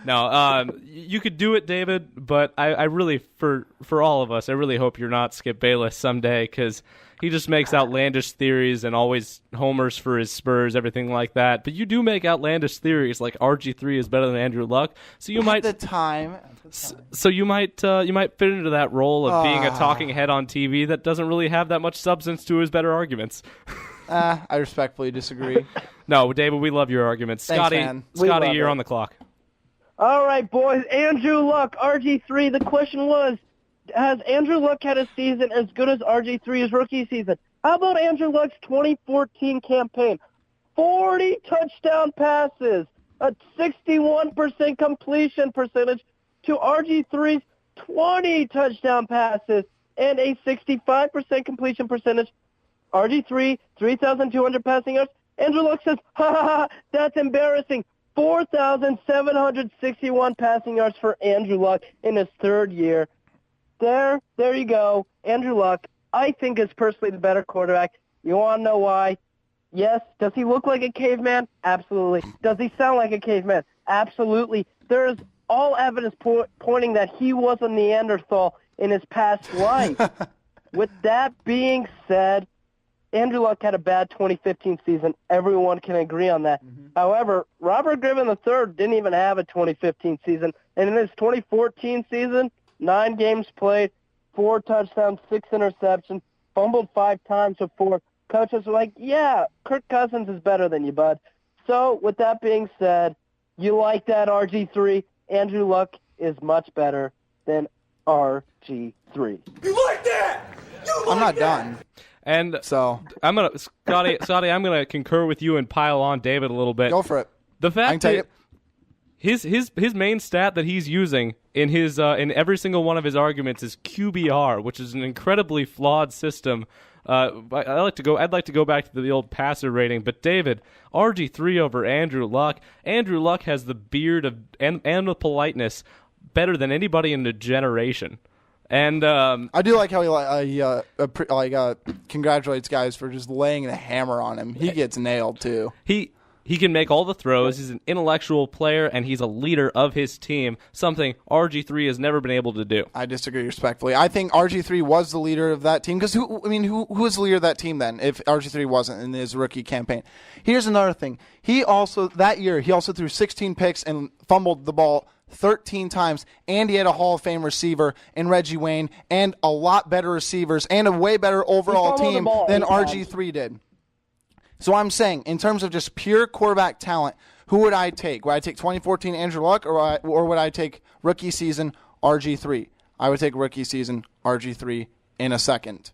No, you could do it, David, but I really, for all of us, I really hope you're not Skip Bayless someday because he just makes outlandish theories and always homers for his Spurs, everything like that. But you do make outlandish theories like RG3 is better than Andrew Luck, so you might at the time. So you might fit into that role of being a talking head on TV that doesn't really have that much substance to his better arguments. I respectfully disagree. No, David, we love your arguments. Thanks, Scotty, you're on the clock. All right, boys. Andrew Luck, RG3. The question was, has Andrew Luck had a season as good as RG3's rookie season? How about Andrew Luck's 2014 campaign? 40 touchdown passes, a 61% completion percentage to RG3's 20 touchdown passes, and a 65% completion percentage. RG3, 3,200 passing yards. Andrew Luck says, ha, that's embarrassing. 4,761 passing yards for Andrew Luck in his third year. There you go. Andrew Luck, I think, is personally the better quarterback. You want to know why? Yes. Does he look like a caveman? Absolutely. Does he sound like a caveman? Absolutely. There is all evidence pointing that he was a Neanderthal in his past life. With that being said, Andrew Luck had a bad 2015 season. Everyone can agree on that. Mm-hmm. However, Robert Griffin III didn't even have a 2015 season. And in his 2014 season, 9 games played, 4 touchdowns, 6 interceptions, fumbled 5 times with 4. Coaches were like, yeah, Kirk Cousins is better than you, bud. So with that being said, you like that, RG3. Andrew Luck is much better than RG3. You like that? I'm not done. And so I'm gonna, Scotty, I'm gonna concur with you and pile on David a little bit. Go for it. The fact that his main stat that he's using in his in every single one of his arguments is QBR, which is an incredibly flawed system. I'd like to go back to the old passer rating, but David, RG3 over Andrew Luck. Andrew Luck has the beard and the politeness better than anybody in the generation. And I do like how he congratulates guys for just laying the hammer on him. He gets nailed too. He can make all the throws. He's an intellectual player, and he's a leader of his team, something RG3 has never been able to do. I disagree respectfully. I think RG3 was the leader of that team because who was the leader of that team then if RG3 wasn't in his rookie campaign? Here's another thing. That year he also threw 16 picks and fumbled the ball 13 times, and he had a Hall of Fame receiver in Reggie Wayne and a lot better receivers and a way better overall team than RG3 did. So I'm saying, in terms of just pure quarterback talent, who would I take? Would I take 2014 Andrew Luck, or would I take rookie season RG3? I would take rookie season RG3 in a second.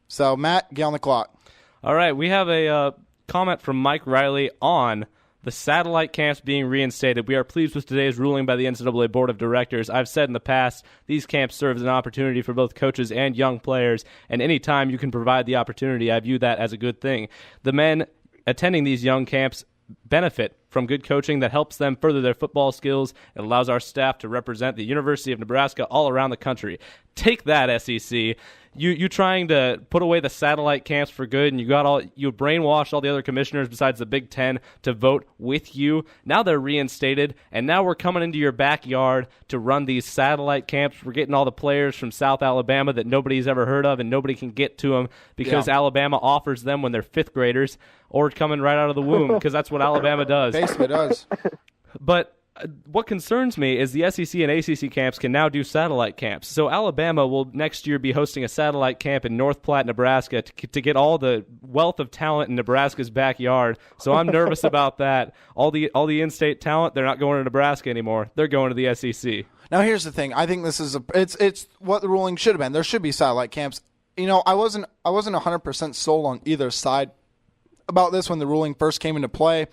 So, Matt, get on the clock. All right, we have a comment from Mike Riley on the satellite camps being reinstated. We are pleased with today's ruling by the NCAA Board of Directors. I've said in the past, these camps serve as an opportunity for both coaches and young players, and any time you can provide the opportunity, I view that as a good thing. The men attending these young camps benefit from good coaching that helps them further their football skills. It allows our staff to represent the University of Nebraska all around the country. Take that, SEC. You trying to put away the satellite camps for good, and you brainwashed all the other commissioners besides the Big Ten to vote with you. Now they're reinstated, and now we're coming into your backyard to run these satellite camps. We're getting all the players from South Alabama that nobody's ever heard of, and nobody can get to them because Alabama offers them when they're fifth graders or coming right out of the womb, because that's what Alabama does. Basically does. But what concerns me is the SEC and ACC camps can now do satellite camps. So Alabama will next year be hosting a satellite camp in North Platte, Nebraska to get all the wealth of talent in Nebraska's backyard. So I'm nervous about that. All the in-state talent, they're not going to Nebraska anymore. They're going to the SEC. Now here's the thing. I think this is it's what the ruling should have been. There should be satellite camps. You know, I wasn't 100% sold on either side about this when the ruling first came into play.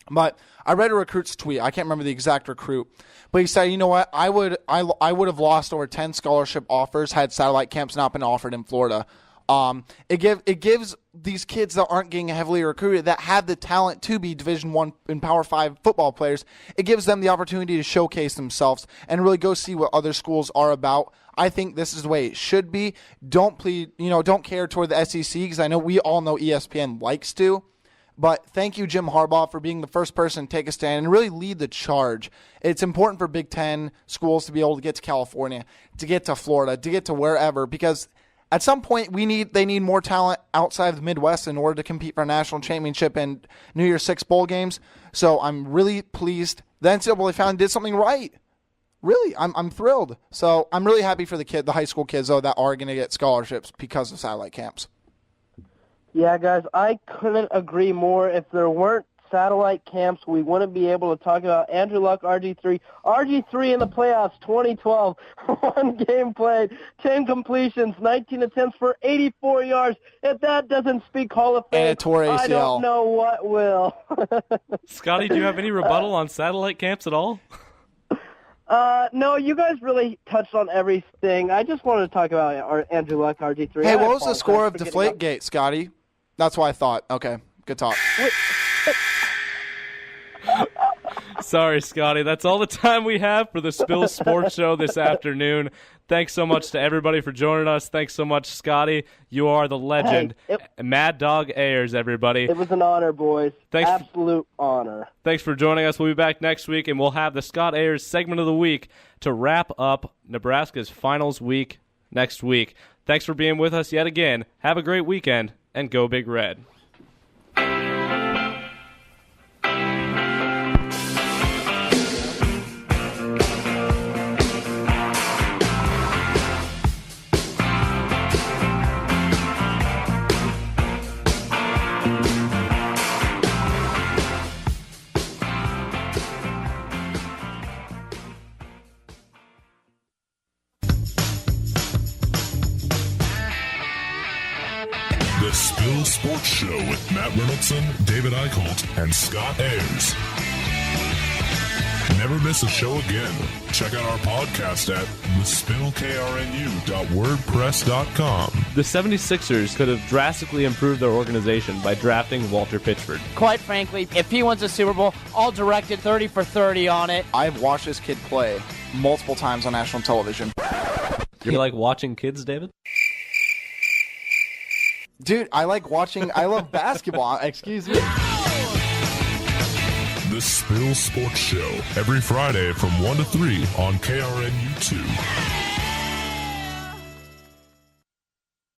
But I read a recruit's tweet. I can't remember the exact recruit, but he said, "You know what? I would have lost over 10 scholarship offers had satellite camps not been offered in Florida." It gives these kids that aren't getting heavily recruited, that have the talent to be Division I and Power 5 football players, it gives them the opportunity to showcase themselves and really go see what other schools are about. I think this is the way it should be. Don't care toward the SEC, because I know we all know ESPN likes to. But thank you, Jim Harbaugh, for being the first person to take a stand and really lead the charge. It's important for Big Ten schools to be able to get to California, to get to Florida, to get to wherever, because at some point they need more talent outside of the Midwest in order to compete for a national championship and New Year's Six bowl games. So I'm really pleased the NCAA found did something right. Really, I'm thrilled. So I'm really happy for the high school kids, though, that are going to get scholarships because of satellite camps. Yeah, guys, I couldn't agree more. If there weren't satellite camps, we wouldn't be able to talk about Andrew Luck, RG3. RG3 in the playoffs, 2012, 1 game played, 10 completions, 19 attempts for 84 yards. If that doesn't speak Hall of Fame, and a tore ACL. I don't know what will. Scotty, do you have any rebuttal on satellite camps at all? No, you guys really touched on everything. I just wanted to talk about Andrew Luck, RG3. Hey, what was the score of Deflategate, Scotty? That's what I thought. Okay, good talk. Sorry, Scotty. That's all the time we have for the Spill Sports Show this afternoon. Thanks so much to everybody for joining us. Thanks so much, Scotty. You are the legend. Mad Dog Ayers, everybody. It was an honor, boys. Absolute honor. Thanks for joining us. We'll be back next week, and we'll have the Scott Ayers segment of the week to wrap up Nebraska's finals week next week. Thanks for being with us yet again. Have a great weekend, and go Big Red. The Spill Sports Show with Matt Reynoldson, David Eickholt, and Scott Ayers. Never miss a show again. Check out our podcast at thespillkrnu.wordpress.com. The 76ers could have drastically improved their organization by drafting Walter Pitchford. Quite frankly, if he wins a Super Bowl, I'll direct it 30 for 30 on it. I've watched this kid play multiple times on national television. You like watching kids, David? Dude, I love basketball. Excuse me. The Spill Sports Show, every Friday from 1 to 3 on KRNU2.